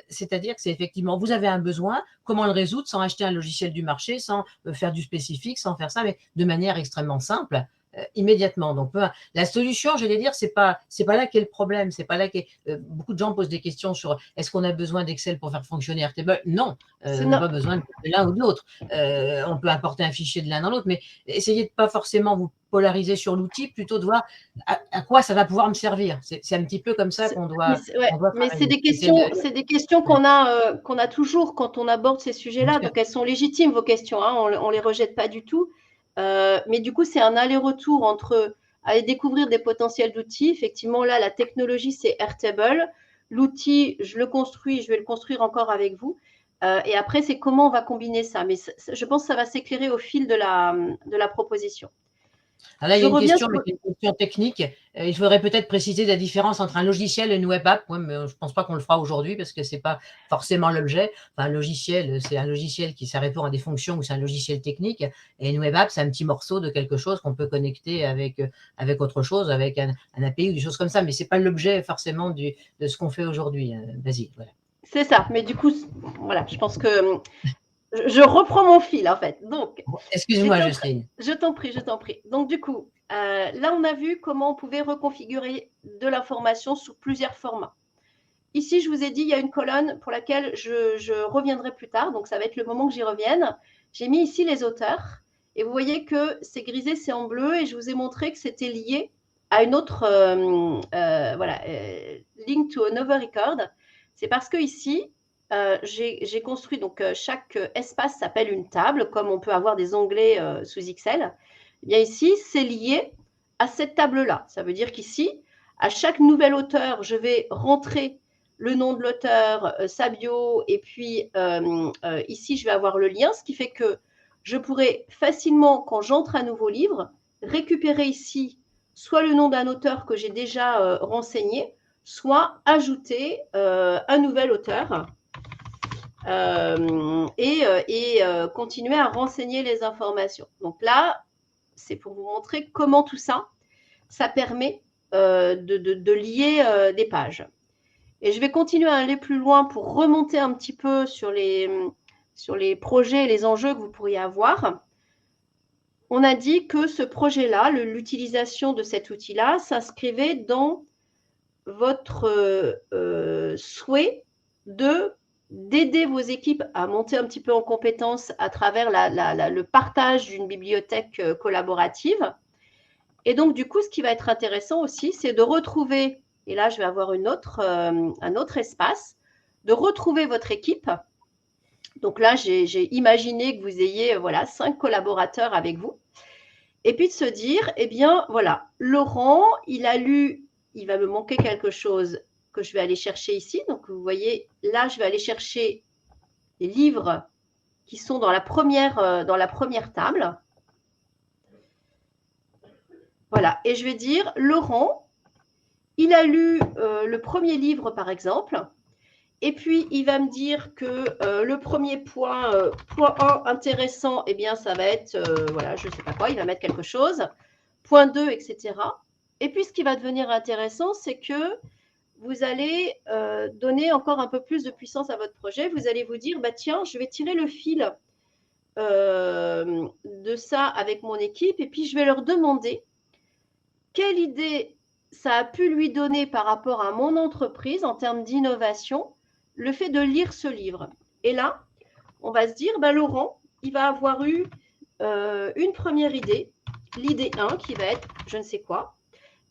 Speaker 2: c'est-à-dire que c'est effectivement, vous avez un besoin, comment le résoudre sans acheter un logiciel du marché, sans faire du spécifique, sans faire ça, mais de manière extrêmement simple, immédiatement. Donc, la solution, j'allais dire, c'est pas là qu'est le problème. C'est pas là beaucoup de gens posent des questions sur est-ce qu'on a besoin d'Excel pour faire fonctionner Airtable? Non, on n'a pas besoin de l'un ou de l'autre. On peut importer un fichier de l'un dans l'autre, mais essayez de pas forcément vous polariser sur l'outil, plutôt de voir à quoi ça va pouvoir me servir. C'est un petit peu comme ça qu'on doit.
Speaker 3: Mais c'est des questions qu'on a toujours quand on aborde ces sujets-là. Donc elles sont légitimes, vos questions. Hein, on les rejette pas du tout. Mais du coup, c'est un aller-retour entre aller découvrir des potentiels d'outils. Effectivement, là, la technologie, c'est Airtable. L'outil, je le construis, je vais le construire encore avec vous. Et après, c'est comment on va combiner ça. Mais je pense que ça va s'éclairer au fil de la proposition.
Speaker 2: Alors là, il y a une question, mais c'est une question technique. Il faudrait peut-être préciser la différence entre un logiciel et une web app. Ouais, mais je ne pense pas qu'on le fera aujourd'hui parce que ce n'est pas forcément l'objet. Enfin, un logiciel, c'est un logiciel ça répond à des fonctions ou c'est un logiciel technique. Et une web app, c'est un petit morceau de quelque chose qu'on peut connecter avec autre chose, avec un API ou des choses comme ça. Mais ce n'est pas l'objet forcément de ce qu'on fait aujourd'hui, Basile. Voilà.
Speaker 3: C'est ça. Mais du coup, voilà, je pense que je reprends mon fil, en fait. Donc,
Speaker 2: excuse-moi, Jocelyne.
Speaker 3: Je t'en prie. Donc, du coup, là, on a vu comment on pouvait reconfigurer de l'information sous plusieurs formats. Ici, je vous ai dit, il y a une colonne pour laquelle je reviendrai plus tard. Donc, ça va être le moment que j'y revienne. J'ai mis ici les auteurs. Et vous voyez que c'est grisé, c'est en bleu. Et je vous ai montré que c'était lié à une autre, link to another record. C'est parce que ici, j'ai construit, donc chaque espace s'appelle une table, comme on peut avoir des onglets sous Excel. Et bien ici, c'est lié à cette table-là. Ça veut dire qu'ici, à chaque nouvel auteur, je vais rentrer le nom de l'auteur, sa bio, et puis ici, je vais avoir le lien, ce qui fait que je pourrais facilement, quand j'entre un nouveau livre, récupérer ici soit le nom d'un auteur que j'ai déjà renseigné, soit ajouter un nouvel auteur et continuer à renseigner les informations. Donc là, c'est pour vous montrer comment tout ça, ça permet de lier des pages. Et je vais continuer à aller plus loin pour remonter un petit peu sur les projets et les enjeux que vous pourriez avoir. On a dit que ce projet-là, l'utilisation de cet outil-là, s'inscrivait dans votre souhait d'aider vos équipes à monter un petit peu en compétences à travers le partage d'une bibliothèque collaborative. Et donc, du coup, ce qui va être intéressant aussi, c'est de retrouver, et là, je vais avoir un autre espace, de retrouver votre équipe. Donc là, j'ai imaginé que vous ayez 5 collaborateurs avec vous. Et puis de se dire, eh bien, voilà, Laurent, il a lu, il va me manquer quelque chose que je vais aller chercher ici. Donc, vous voyez, là, je vais aller chercher les livres qui sont dans la première table. Voilà, et je vais dire, Laurent, il a lu le premier livre, par exemple, Et puis, il va me dire que le premier point, point 1 intéressant, eh bien, ça va être, voilà, je ne sais pas quoi, il va mettre quelque chose. Point 2, etc. Et puis, ce qui va devenir intéressant, c'est que vous allez donner encore un peu plus de puissance à votre projet. Vous allez vous dire, bah, tiens, je vais tirer le fil de ça avec mon équipe et puis je vais leur demander quelle idée ça a pu lui donner par rapport à mon entreprise en termes d'innovation, le fait de lire ce livre. Et là, on va se dire, bah, Laurent, il va avoir eu une première idée, l'idée 1 qui va être je ne sais quoi,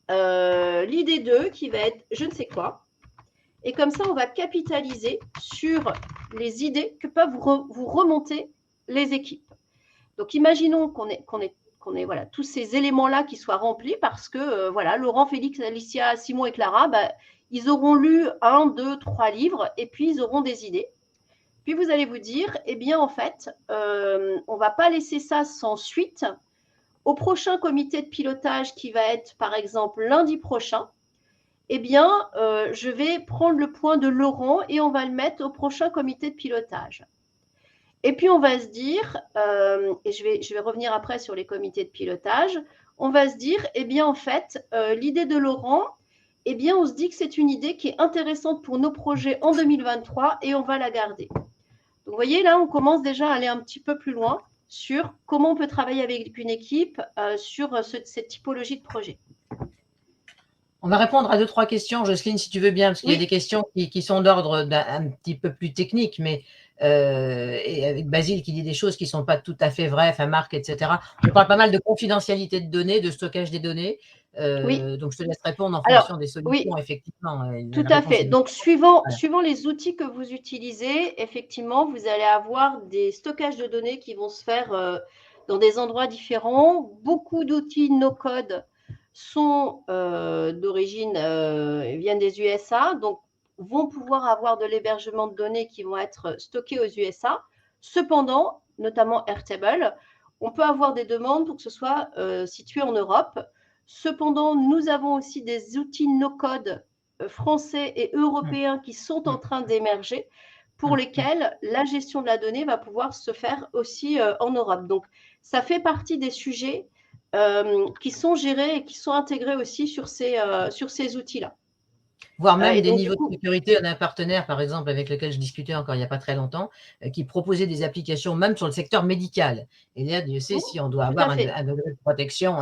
Speaker 3: l'idée 2 qui va être je ne sais quoi. Et comme ça, on va capitaliser sur les idées que peuvent vous remonter les équipes. Donc, imaginons qu'on ait voilà, tous ces éléments-là qui soient remplis parce que voilà, Laurent, Félix, Alicia, Simon et Clara, bah, ils auront lu 1, 2, 3 livres et puis ils auront des idées. Puis vous allez vous dire, eh bien en fait, on ne va pas laisser ça sans suite. Au prochain comité de pilotage qui va être par exemple lundi prochain, eh bien je vais prendre le point de Laurent et on va le mettre au prochain comité de pilotage. Et puis, on va se dire, et je vais revenir après sur les comités de pilotage, on va se dire, eh bien, en fait, l'idée de Laurent, eh bien, on se dit que c'est une idée qui est intéressante pour nos projets en 2023 et on va la garder. Donc, vous voyez, là, on commence déjà à aller un petit peu plus loin sur comment on peut travailler avec une équipe sur cette typologie de projet.
Speaker 2: On va répondre à 2-3 questions, Jocelyne, si tu veux bien, parce qu'il y a des questions qui sont d'ordre un petit peu plus technique, mais et avec Basile qui dit des choses qui ne sont pas tout à fait vraies, enfin Marc, etc. On parle pas mal de confidentialité de données, de stockage des données. Donc, je te laisse répondre en fonction des solutions, effectivement.
Speaker 3: Tout à fait. Donc, suivant les outils que vous utilisez, effectivement, vous allez avoir des stockages de données qui vont se faire dans des endroits différents. Beaucoup d'outils no-code sont d'origine, viennent des USA, donc vont pouvoir avoir de l'hébergement de données qui vont être stockées aux USA. Cependant, notamment Airtable, on peut avoir des demandes pour que ce soit situé en Europe. Cependant, nous avons aussi des outils no-code français et européens qui sont en train d'émerger, pour lesquels la gestion de la donnée va pouvoir se faire aussi en Europe. Donc, ça fait partie des sujets qui sont gérés et qui sont intégrés aussi sur ces outils-là.
Speaker 2: Voire même des niveaux de sécurité. On a un partenaire, par exemple, avec lequel je discutais encore il n'y a pas très longtemps, qui proposait des applications même sur le secteur médical. Et là, Dieu sait si on doit avoir un degré de protection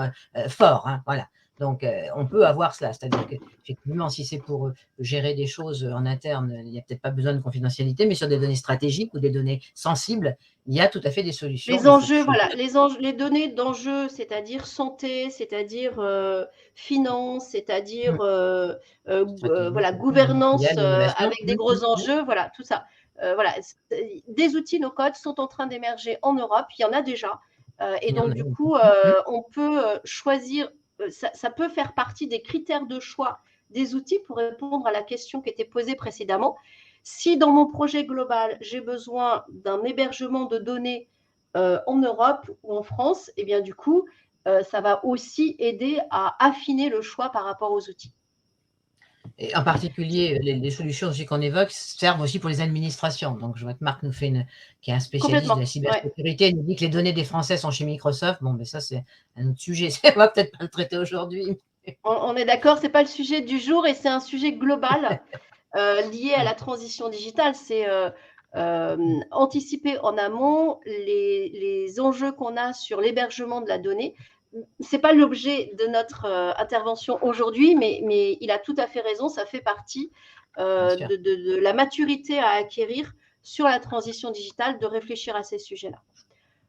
Speaker 2: fort. Hein, voilà. Donc, on peut avoir cela. C'est-à-dire qu'effectivement, si c'est pour gérer des choses en interne, il n'y a peut-être pas besoin de confidentialité, mais sur des données stratégiques ou des données sensibles, il y a tout à fait des solutions.
Speaker 3: Les enjeux, voilà, les données d'enjeux, c'est-à-dire santé, c'est-à-dire finance, c'est-à-dire voilà, gouvernance avec des gros enjeux, voilà, tout ça. Voilà, des outils no-code sont en train d'émerger en Europe, il y en a déjà. Et donc, du coup, on peut choisir, ça peut faire partie des critères de choix des outils pour répondre à la question qui était posée précédemment. Si dans mon projet global, j'ai besoin d'un hébergement de données en Europe ou en France, et bien du coup, ça va aussi aider à affiner le choix par rapport aux outils.
Speaker 2: Et en particulier, les solutions aussi qu'on évoque servent aussi pour les administrations. Donc, je vois que Marc nous fait qui est un spécialiste de la cybersécurité, il nous dit que les données des Français sont chez Microsoft. Bon, mais ça, c'est un autre sujet. On va peut-être pas le traiter aujourd'hui.
Speaker 3: On est d'accord, ce n'est pas le sujet du jour et c'est un sujet global lié à la transition digitale. C'est anticiper en amont les enjeux qu'on a sur l'hébergement de la donnée. Ce n'est pas l'objet de notre intervention aujourd'hui, mais il a tout à fait raison, ça fait partie de la maturité à acquérir sur la transition digitale, de réfléchir à ces sujets-là.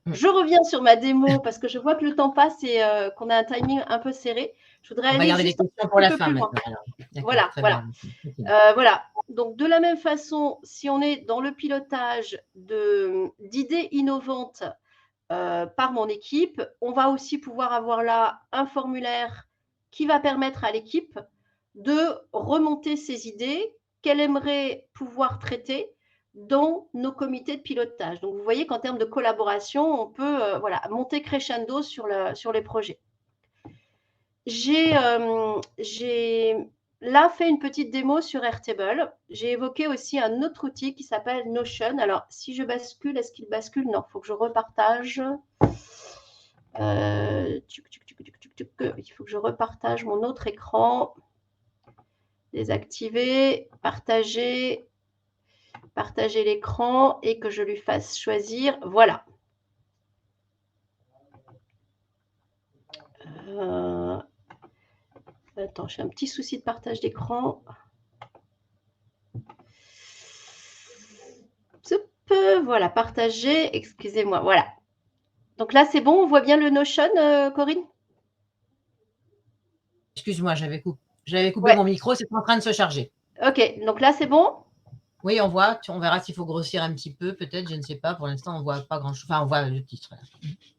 Speaker 3: Je reviens sur ma démo parce que je vois que le temps passe et qu'on a un timing un peu serré. Je voudrais aller
Speaker 2: juste les questions pour la fin maintenant.
Speaker 3: Voilà. Donc, de la même façon, si on est dans le pilotage d'idées innovantes par mon équipe, on va aussi pouvoir avoir là un formulaire qui va permettre à l'équipe de remonter ses idées qu'elle aimerait pouvoir traiter dans nos comités de pilotage. Donc, vous voyez qu'en termes de collaboration, on peut monter crescendo sur les projets. J'ai là fait une petite démo sur Airtable. J'ai évoqué aussi un autre outil qui s'appelle Notion. Alors, si je bascule, est-ce qu'il bascule? Non, il faut que je repartage. Il faut que je repartage mon autre écran. Désactiver, partager l'écran et que je lui fasse choisir. Voilà. Attends, j'ai un petit souci de partage d'écran. Voilà, partager, excusez-moi, voilà. Donc là, c'est bon, on voit bien le Notion, Corinne?
Speaker 2: Excuse-moi, j'avais coupé mon micro, c'est en train de se charger.
Speaker 3: Ok, donc là, c'est bon?
Speaker 2: Oui, on voit, on verra s'il faut grossir un petit peu, peut-être, je ne sais pas. Pour l'instant, on ne voit pas grand-chose. Enfin, on voit le titre.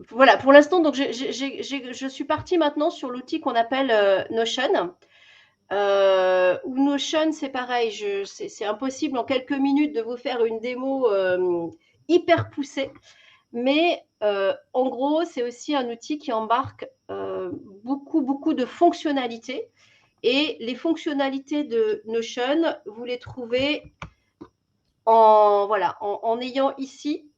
Speaker 3: Voilà, pour l'instant, donc je suis partie maintenant sur l'outil qu'on appelle Notion. Notion, c'est pareil, c'est impossible en quelques minutes de vous faire une démo hyper poussée. Mais en gros, c'est aussi un outil qui embarque beaucoup de fonctionnalités. Et les fonctionnalités de Notion, vous les trouvez en ayant ici.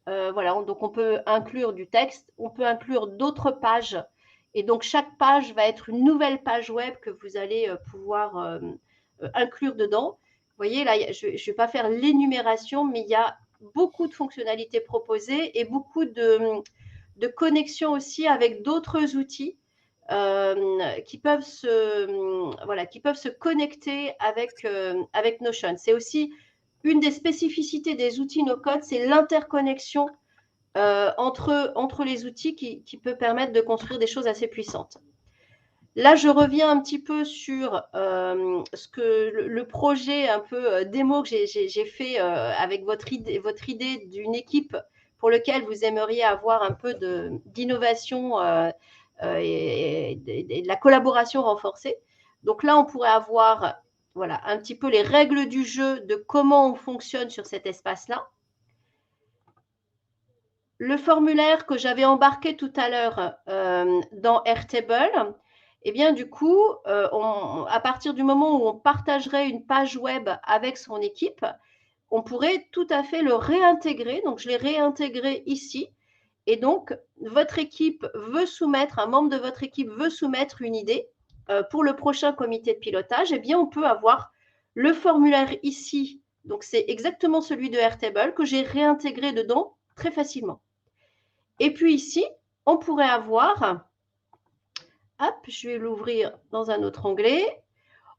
Speaker 3: Voilà, donc on peut inclure du texte, on peut inclure d'autres pages. Et donc, chaque page va être une nouvelle page web que vous allez pouvoir inclure dedans. Vous voyez, là, je ne vais pas faire l'énumération, mais il y a beaucoup de fonctionnalités proposées et beaucoup de connexions aussi avec d'autres outils qui peuvent se connecter avec Notion. C'est aussi une des spécificités des outils no-code, c'est l'interconnexion entre les outils qui peut permettre de construire des choses assez puissantes. Là, je reviens un petit peu sur le projet un peu démo que j'ai fait avec votre idée d'une équipe pour laquelle vous aimeriez avoir un peu d'innovation et de la collaboration renforcée. Donc là, on pourrait avoir voilà, un petit peu les règles du jeu de comment on fonctionne sur cet espace-là. Le formulaire que j'avais embarqué tout à l'heure dans Airtable, eh bien, du coup, à partir du moment où on partagerait une page web avec son équipe, on pourrait tout à fait le réintégrer. Donc, je l'ai réintégré ici. Et donc, votre équipe veut soumettre, un membre de votre équipe veut soumettre une idée pour le prochain comité de pilotage. Eh bien, on peut avoir le formulaire ici. Donc, c'est exactement celui de Airtable que j'ai réintégré dedans très facilement. Et puis ici, on pourrait avoir, hop, je vais l'ouvrir dans un autre onglet,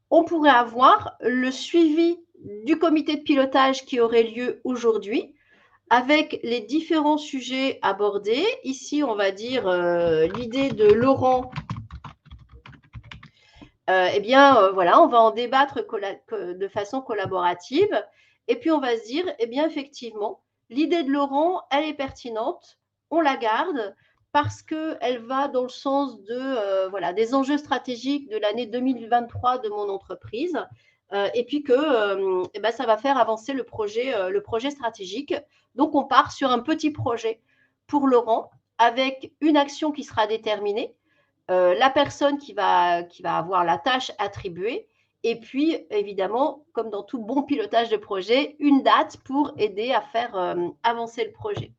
Speaker 3: on pourrait avoir le suivi du comité de pilotage qui aurait lieu aujourd'hui avec les différents sujets abordés. Ici, on va dire l'idée de Laurent. Voilà, on va en débattre de façon collaborative. Et puis, on va se dire, eh bien, effectivement, l'idée de Laurent, elle est pertinente, on la garde parce qu'elle va dans le sens des enjeux stratégiques de l'année 2023 de mon entreprise. Et puis que ça va faire avancer le projet stratégique. Donc, on part sur un petit projet pour Laurent avec une action qui sera déterminée. La personne qui va avoir la tâche attribuée et puis, évidemment, comme dans tout bon pilotage de projet, une date pour aider à faire avancer le projet.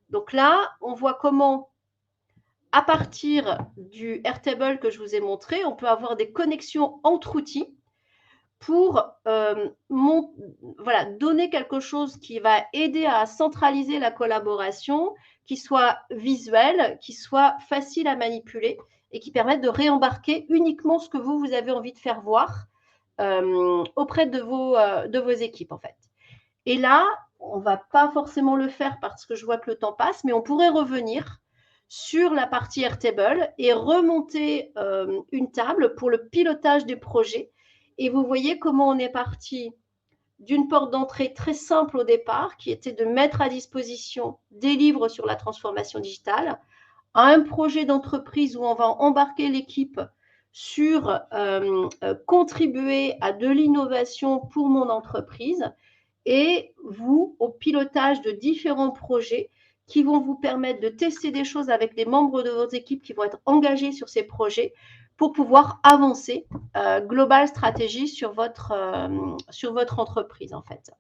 Speaker 3: Donc là, on voit comment, à partir du Airtable que je vous ai montré, on peut avoir des connexions entre outils pour donner quelque chose qui va aider à centraliser la collaboration, qui soit visuel, qui soit facile à manipuler et qui permette de réembarquer uniquement ce que vous avez envie de faire voir auprès de vos équipes, en fait. Et là, on ne va pas forcément le faire parce que je vois que le temps passe, mais on pourrait revenir sur la partie Airtable et remonter une table pour le pilotage des projets. Et vous voyez comment on est parti d'une porte d'entrée très simple au départ, qui était de mettre à disposition des livres sur la transformation digitale, à un projet d'entreprise où on va embarquer l'équipe sur contribuer à de l'innovation pour mon entreprise, et vous, au pilotage de différents projets qui vont vous permettre de tester des choses avec des membres de votre équipe qui vont être engagés sur ces projets pour pouvoir avancer global stratégie sur votre entreprise, en fait.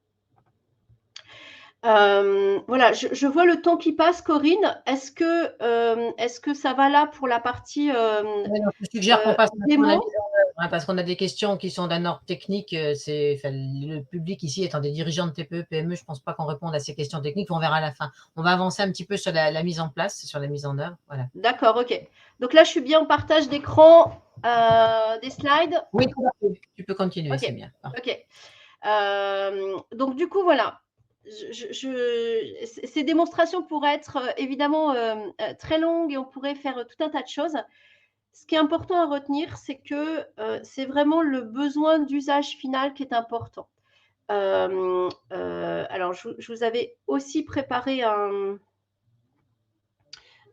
Speaker 3: Voilà, je vois le temps qui passe, Corinne. Est-ce que ça va là pour la partie
Speaker 2: Je suggère qu'on passe maintenant à la
Speaker 3: démo?
Speaker 2: mise en œuvre, hein, parce qu'on a des questions qui sont d'un ordre technique. Le public ici étant des dirigeants de TPE, PME, je ne pense pas qu'on réponde à ces questions techniques. On verra à la fin. On va avancer un petit peu sur la mise en place, sur la mise en œuvre. Voilà.
Speaker 3: D'accord, ok. Donc là, je suis bien en partage d'écran des slides.
Speaker 2: Oui, tu peux continuer,
Speaker 3: okay.
Speaker 2: C'est bien.
Speaker 3: Ok. Donc du coup, voilà. Ces démonstrations pourraient être évidemment très longues et on pourrait faire tout un tas de choses. Ce qui est important à retenir, c'est que c'est vraiment le besoin d'usage final qui est important. Alors, je vous avais aussi préparé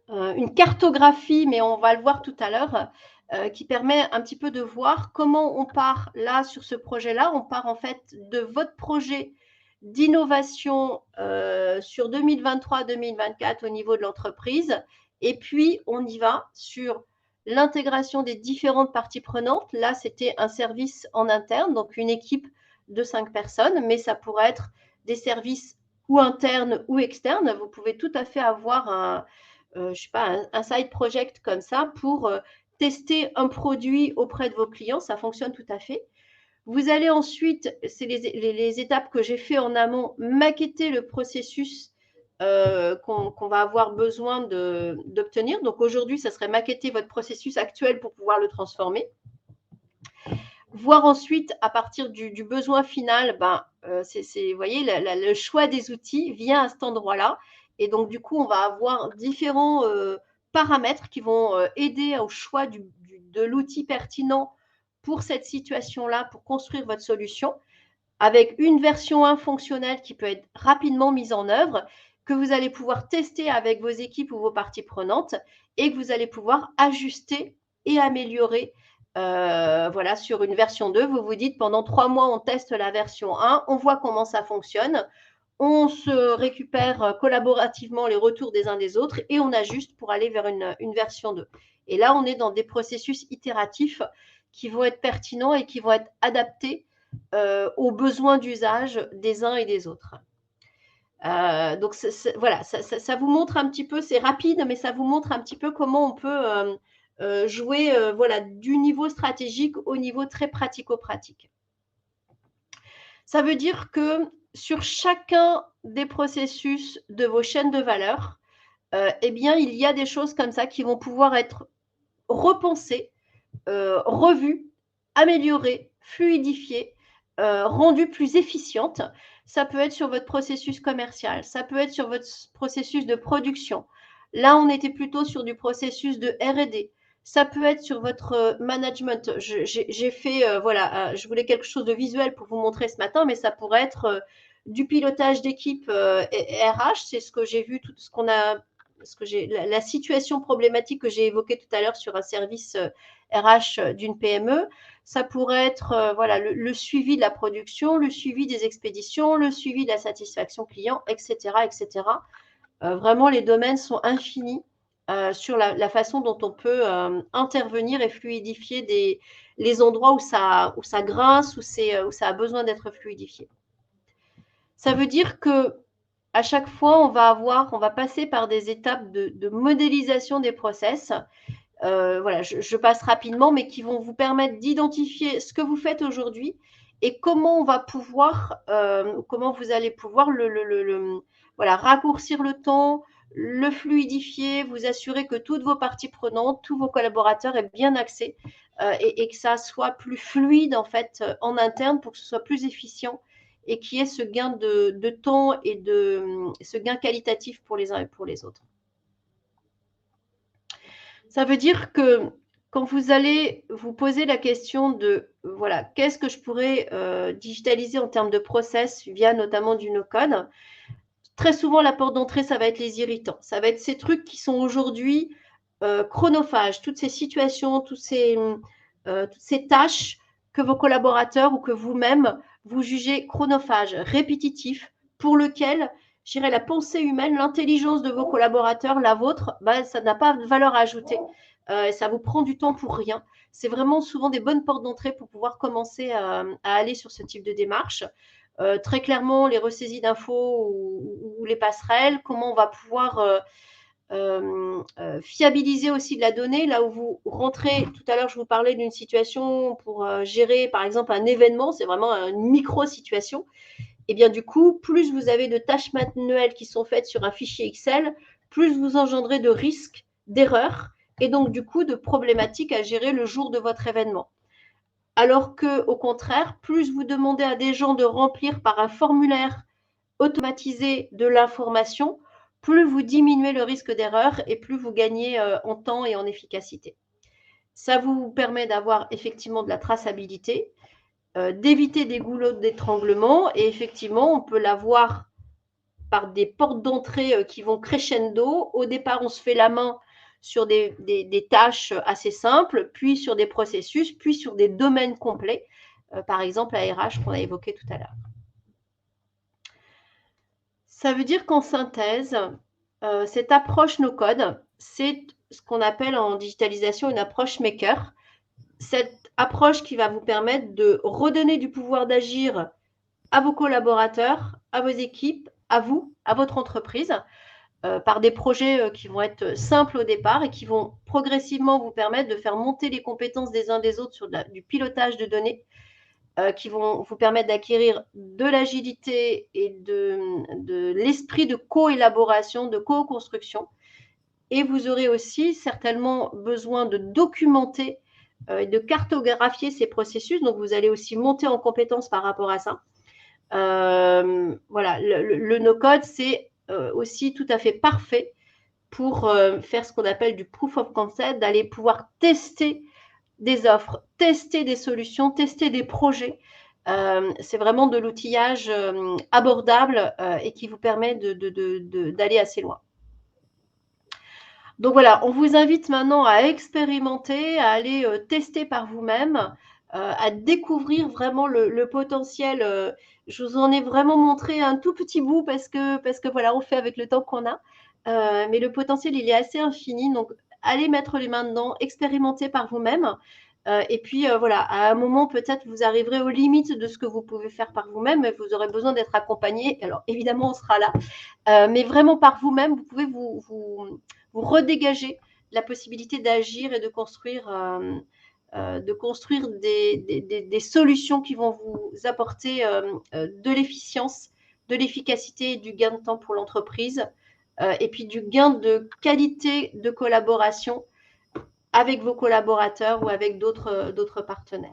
Speaker 3: une cartographie, mais on va le voir tout à l'heure, qui permet un petit peu de voir comment on part là sur ce projet-là. On part en fait de votre projet d'innovation sur 2023-2024 au niveau de l'entreprise. Et puis, on y va sur l'intégration des différentes parties prenantes. Là, c'était un service en interne, donc une équipe de 5 personnes, mais ça pourrait être des services ou internes ou externes. Vous pouvez tout à fait avoir je sais pas, un side project comme ça pour tester un produit auprès de vos clients. Ça fonctionne tout à fait. Vous allez ensuite, c'est les étapes que j'ai fait en amont, maqueter le processus qu'on va avoir besoin d'obtenir. Donc aujourd'hui, ça serait maqueter votre processus actuel pour pouvoir le transformer. Voir ensuite, à partir du besoin final, vous voyez, le choix des outils vient à cet endroit-là. Et donc, du coup, on va avoir différents paramètres qui vont aider au choix de l'outil pertinent pour cette situation-là, pour construire votre solution, avec une version 1 fonctionnelle qui peut être rapidement mise en œuvre, que vous allez pouvoir tester avec vos équipes ou vos parties prenantes et que vous allez pouvoir ajuster et améliorer. Voilà, sur une version 2, vous vous dites pendant 3 mois, on teste la version 1, on voit comment ça fonctionne, on se récupère collaborativement les retours des uns des autres et on ajuste pour aller vers une version 2. Et là, on est dans des processus itératifs qui vont être pertinents et qui vont être adaptés aux besoins d'usage des uns et des autres. Donc, voilà, ça vous montre un petit peu, c'est rapide, mais ça vous montre un petit peu comment on peut jouer voilà, du niveau stratégique au niveau très pratico-pratique. Ça veut dire que sur chacun des processus de vos chaînes de valeur, eh bien, il y a des choses comme ça qui vont pouvoir être repensées, revues, améliorées, fluidifiées, rendues plus efficientes. Ça peut être sur votre processus commercial, ça peut être sur votre processus de production. Là, on était plutôt sur du processus de R&D. Ça peut être sur votre management. J'ai fait, voilà, je voulais quelque chose de visuel pour vous montrer ce matin, mais ça pourrait être du pilotage d'équipe RH. C'est ce que j'ai vu, tout ce qu'on a, la situation problématique que j'ai évoquée tout à l'heure sur un service RH d'une PME. Ça pourrait être voilà, le suivi de la production, le suivi des expéditions, le suivi de la satisfaction client, etc. etc. Vraiment, les domaines sont infinis sur la façon dont on peut intervenir et fluidifier les endroits où ça grince, où ça a besoin d'être fluidifié. Ça veut dire que à chaque fois, on va passer par des étapes de modélisation des process. Voilà, je passe rapidement, mais qui vont vous permettre d'identifier ce que vous faites aujourd'hui et comment on va pouvoir, comment vous allez pouvoir voilà, raccourcir le temps, le fluidifier, vous assurer que toutes vos parties prenantes, tous vos collaborateurs aient bien accès et que ça soit plus fluide en fait en interne pour que ce soit plus efficient et qu'il y ait ce gain de temps et ce gain qualitatif pour les uns et pour les autres. Ça veut dire que quand vous allez vous poser la question de, voilà, qu'est-ce que je pourrais digitaliser en termes de process via notamment du no-code, très souvent, la porte d'entrée, ça va être les irritants. Ça va être ces trucs qui sont aujourd'hui chronophages, toutes ces situations, toutes ces tâches que vos collaborateurs ou que vous-même, vous jugez chronophages, répétitifs, pour lequel, je dirais, la pensée humaine, l'intelligence de vos collaborateurs, la vôtre, ça n'a pas de valeur ajoutée ça vous prend du temps pour rien. C'est vraiment souvent des bonnes portes d'entrée pour pouvoir commencer à aller sur ce type de démarche. Très clairement, les ressaisies d'infos ou les passerelles, comment on va pouvoir fiabiliser aussi de la donnée, là où vous rentrez, tout à l'heure je vous parlais d'une situation pour gérer par exemple un événement, c'est vraiment une micro-situation, et bien du coup, plus vous avez de tâches manuelles qui sont faites sur un fichier Excel, plus vous engendrez de risques, d'erreurs, et donc du coup de problématiques à gérer le jour de votre événement. Alors que, au contraire, plus vous demandez à des gens de remplir par un formulaire automatisé de l'information, plus vous diminuez le risque d'erreur et plus vous gagnez en temps et en efficacité. Ça vous permet d'avoir effectivement de la traçabilité, d'éviter des goulots d'étranglement, et effectivement, on peut l'avoir par des portes d'entrée qui vont crescendo. Au départ, on se fait la main sur des tâches assez simples, puis sur des processus, puis sur des domaines complets, par exemple la RH qu'on a évoqué tout à l'heure. Ça veut dire qu'en synthèse, cette approche no-code, c'est ce qu'on appelle en digitalisation une approche maker. Cette approche qui va vous permettre de redonner du pouvoir d'agir à vos collaborateurs, à vos équipes, à vous, à votre entreprise, par des projets qui vont être simples au départ et qui vont progressivement vous permettre de faire monter les compétences des uns des autres sur du pilotage de données, qui vont vous permettre d'acquérir de l'agilité et de l'esprit de co-élaboration, de co-construction. Et vous aurez aussi certainement besoin de documenter et de cartographier ces processus. Donc, vous allez aussi monter en compétences par rapport à ça. Voilà, le no-code, c'est aussi tout à fait parfait pour faire ce qu'on appelle du proof of concept, d'aller pouvoir tester des offres, tester des solutions, tester des projets. C'est vraiment de l'outillage abordable et qui vous permet d'aller assez loin. Donc voilà, on vous invite maintenant à expérimenter, à aller tester par vous-même, à découvrir vraiment le potentiel. Je vous en ai vraiment montré un tout petit bout parce que voilà, on fait avec le temps qu'on a. Mais le potentiel, il est assez infini. Donc, allez mettre les mains dedans, expérimentez par vous-même. Et puis, voilà, à un moment, peut-être, vous arriverez aux limites de ce que vous pouvez faire par vous-même, mais vous aurez besoin d'être accompagné. Alors, évidemment, on sera là. Mais vraiment, par vous-même, vous pouvez vous redégager la possibilité d'agir et de construire des solutions qui vont vous apporter de l'efficience, de l'efficacité et du gain de temps pour l'entreprise, et puis du gain de qualité de collaboration avec vos collaborateurs ou avec d'autres partenaires.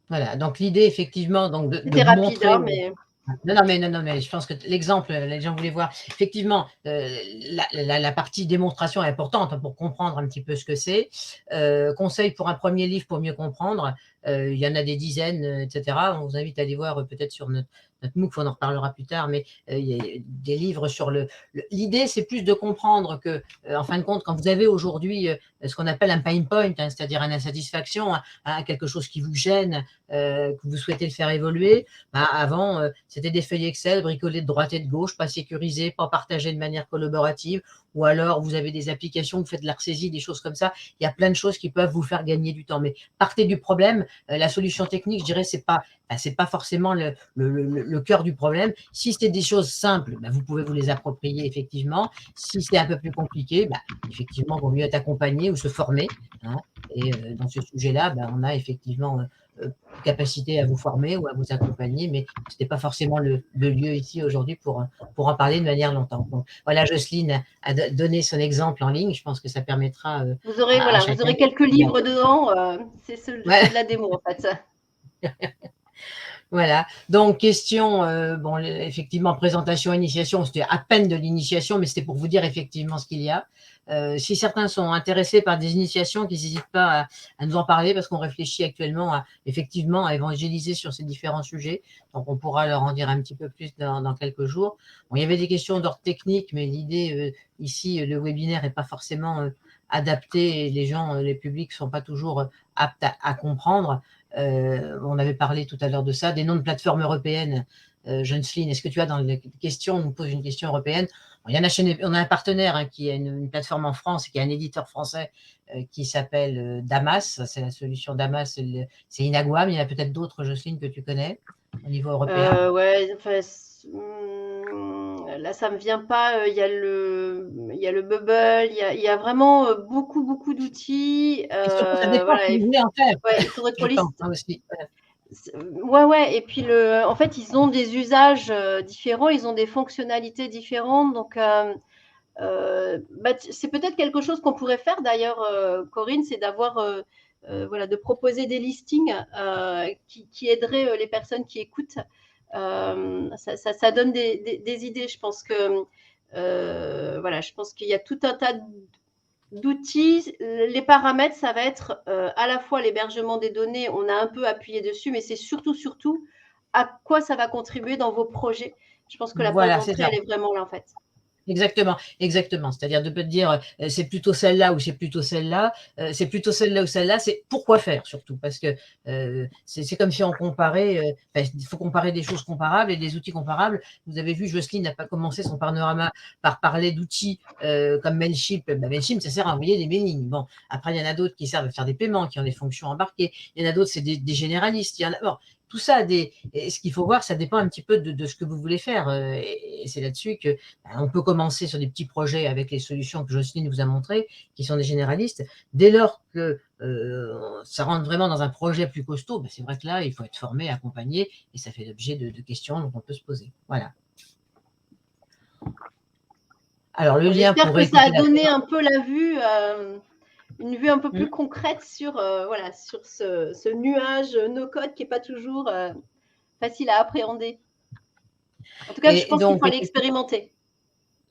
Speaker 2: Voilà, donc l'idée, effectivement, donc de
Speaker 3: C'était
Speaker 2: vous
Speaker 3: rapide,
Speaker 2: montrer…
Speaker 3: hein, mais…
Speaker 2: Non, mais je pense que l'exemple, les gens voulaient voir. Effectivement, la partie démonstration est importante pour comprendre un petit peu ce que c'est. Conseil pour un premier livre pour mieux comprendre, il y en a des dizaines, etc. On vous invite à aller voir peut-être sur notre MOOC, on en reparlera plus tard, mais il y a des livres sur l'idée, c'est plus de comprendre que, en fin de compte, quand vous avez aujourd'hui ce qu'on appelle un pain point, hein, c'est-à-dire une insatisfaction, quelque chose qui vous gêne, que vous souhaitez le faire évoluer, avant, c'était des feuilles Excel bricolées de droite et de gauche, pas sécurisées, pas partagées de manière collaborative, ou alors vous avez des applications, vous faites de la ressaisie, des choses comme ça. Il y a plein de choses qui peuvent vous faire gagner du temps. Mais partez du problème. La solution technique, je dirais, c'est pas forcément le cœur du problème. Si c'est des choses simples, vous pouvez vous les approprier, effectivement. Si c'est un peu plus compliqué, effectivement, il vaut mieux être accompagné ou se former, hein. Et dans ce sujet-là, on a effectivement capacité à vous former ou à vous accompagner, mais ce n'était pas forcément le lieu ici aujourd'hui pour en parler de manière longtemps. Donc, voilà, Jocelyne a donné son exemple en ligne. Je pense que ça permettra
Speaker 3: vous aurez,
Speaker 2: à
Speaker 3: voilà,
Speaker 2: chacun…
Speaker 3: vous aurez quelques livres dedans. C'est de la démo, en fait.
Speaker 2: Voilà, donc question, bon, effectivement, présentation, initiation, c'était à peine de l'initiation, mais c'était pour vous dire effectivement ce qu'il y a. Si certains sont intéressés par des initiations, qu'ils n'hésitent pas à nous en parler, parce qu'on réfléchit actuellement effectivement à évangéliser sur ces différents sujets. Donc, on pourra leur en dire un petit peu plus dans quelques jours. Bon, il y avait des questions d'ordre technique, mais l'idée ici, le webinaire n'est pas forcément adapté, et les gens, les publics ne sont pas toujours aptes à comprendre. On avait parlé tout à l'heure de ça, des noms de plateformes européennes. Jocelyne, est-ce que tu as dans les questions, on nous pose une question européenne. Il y en a on a un partenaire qui a une plateforme en France, qui est un éditeur français qui s'appelle Damas. C'est la solution Damas, c'est Inagua, mais il y en a peut-être d'autres, Jocelyne, que tu connais au niveau européen.
Speaker 3: Ouais, enfin, là, ça me vient pas. Il y a le Bubble, il y a vraiment beaucoup d'outils.
Speaker 2: Et surtout, ça dépend ce
Speaker 3: Voilà,
Speaker 2: que vous voulez en faire.
Speaker 3: ouais, il faudrait qu'on
Speaker 2: Je pense
Speaker 3: liste.
Speaker 2: aussi.
Speaker 3: Ouais. Et puis en fait, ils ont des usages différents, ils ont des fonctionnalités différentes. Donc, c'est peut-être quelque chose qu'on pourrait faire d'ailleurs, Corinne, c'est d'avoir voilà, de proposer des listings qui aideraient les personnes qui écoutent. Ça donne des idées. Je pense que voilà, je pense qu'il y a tout un tas d'outils. Les paramètres, ça va être à la fois l'hébergement des données. On a un peu appuyé dessus, mais c'est surtout à quoi ça va contribuer dans vos projets. Je pense que la porte d'entrée, elle est vraiment là en fait.
Speaker 2: Exactement. C'est-à-dire de peut dire c'est plutôt celle-là ou c'est plutôt celle-là, c'est plutôt celle-là ou celle-là, c'est pourquoi faire surtout, parce que c'est comme si on comparait, il faut comparer des choses comparables et des outils comparables. Vous avez vu, Jocelyne n'a pas commencé son panorama par parler d'outils comme Mailchimp. Mailchimp, ça sert à envoyer des mailings. Bon, après, il y en a d'autres qui servent à faire des paiements, qui ont des fonctions embarquées. Il y en a d'autres, c'est des généralistes. Il y en a, bon, tout ça, ce qu'il faut voir, ça dépend un petit peu de ce que vous voulez faire. Et c'est là-dessus que on peut commencer sur des petits projets avec les solutions que Jocelyne vous a montrées, qui sont des généralistes. Dès lors que ça rentre vraiment dans un projet plus costaud, c'est vrai que là, il faut être formé, accompagné, et ça fait l'objet de questions dont on peut se poser. Voilà. Alors, le lien pour
Speaker 3: écouter. J'espère que ça a donné un peu la vue, une vue un peu plus concrète sur, voilà, sur ce nuage no-code qui n'est pas toujours facile à appréhender. En tout cas, je pense qu'il faut aller expérimenter.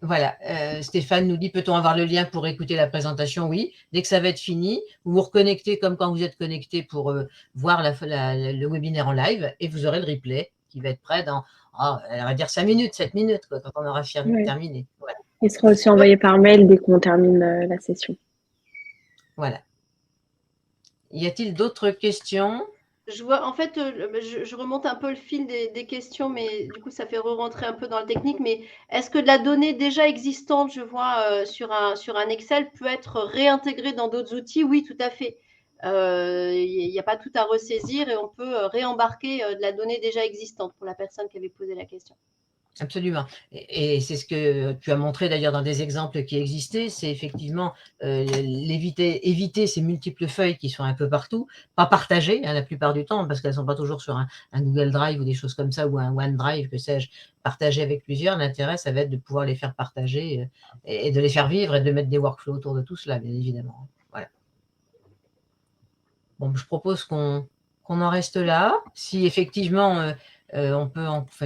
Speaker 2: Voilà, Stéphane nous dit, peut-on avoir le lien pour écouter la présentation? Oui, dès que ça va être fini, vous vous reconnectez comme quand vous êtes connecté pour voir le webinaire en live, et vous aurez le replay qui va être prêt dans, on va dire 5 minutes, 7 minutes, quand on aura terminé. Voilà.
Speaker 1: Il sera aussi envoyé par mail dès qu'on termine la session.
Speaker 2: Voilà. Y a-t-il d'autres questions?
Speaker 3: Je vois, en fait, je remonte un peu le fil des questions, mais du coup, ça fait re-rentrer un peu dans le technique. Mais est-ce que de la donnée déjà existante, je vois sur un Excel, peut être réintégrée dans d'autres outils? Oui, tout à fait. Il n'y a pas tout à ressaisir et on peut réembarquer de la donnée déjà existante pour la personne qui avait posé la question.
Speaker 2: Absolument. Et c'est ce que tu as montré d'ailleurs dans des exemples qui existaient, c'est effectivement éviter ces multiples feuilles qui sont un peu partout, pas partagées la plupart du temps, parce qu'elles ne sont pas toujours sur un Google Drive ou des choses comme ça, ou un OneDrive, que sais-je, partagées avec plusieurs. L'intérêt, ça va être de pouvoir les faire partager et de les faire vivre et de mettre des workflows autour de tout cela, bien évidemment. Voilà. Bon, je propose qu'on en reste là. Si effectivement...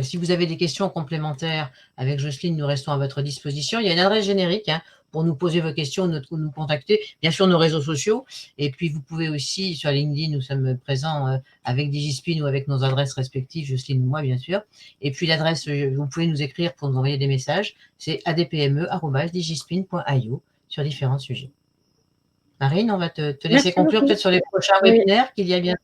Speaker 2: si vous avez des questions complémentaires avec Jocelyne, nous restons à votre disposition. Il y a une adresse générique pour nous poser vos questions, nous contacter. Bien sûr, nos réseaux sociaux. Et puis, vous pouvez aussi, sur LinkedIn, nous sommes présents avec Digispin ou avec nos adresses respectives, Jocelyne ou moi, bien sûr. Et puis, l'adresse, vous pouvez nous écrire pour nous envoyer des messages. C'est adpme@digispin.io sur différents sujets. Marine, on va te laisser conclure peut-être sur les prochains webinaires qu'il y a bientôt.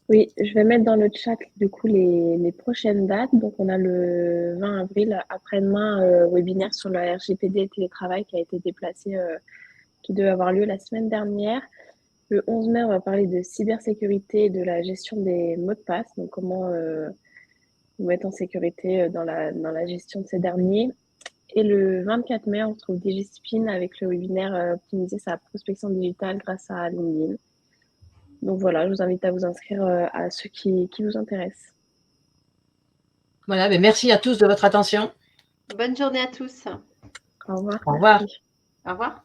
Speaker 1: Oui, je vais mettre dans le chat du coup les prochaines dates. Donc, on a le 20 avril, après-demain, webinaire sur le RGPD et télétravail qui a été déplacé, qui devait avoir lieu la semaine dernière. Le 11 mai, on va parler de cybersécurité et de la gestion des mots de passe. Donc, comment vous mettre en sécurité dans la gestion de ces derniers. Et le 24 mai, on se trouve Digispin avec le webinaire optimiser sa prospection digitale grâce à LinkedIn. Donc voilà, je vous invite à vous inscrire à ceux qui vous intéressent.
Speaker 2: Voilà, mais merci à tous de votre attention.
Speaker 3: Bonne journée à tous.
Speaker 1: Au revoir.
Speaker 2: Au revoir.
Speaker 3: Au revoir.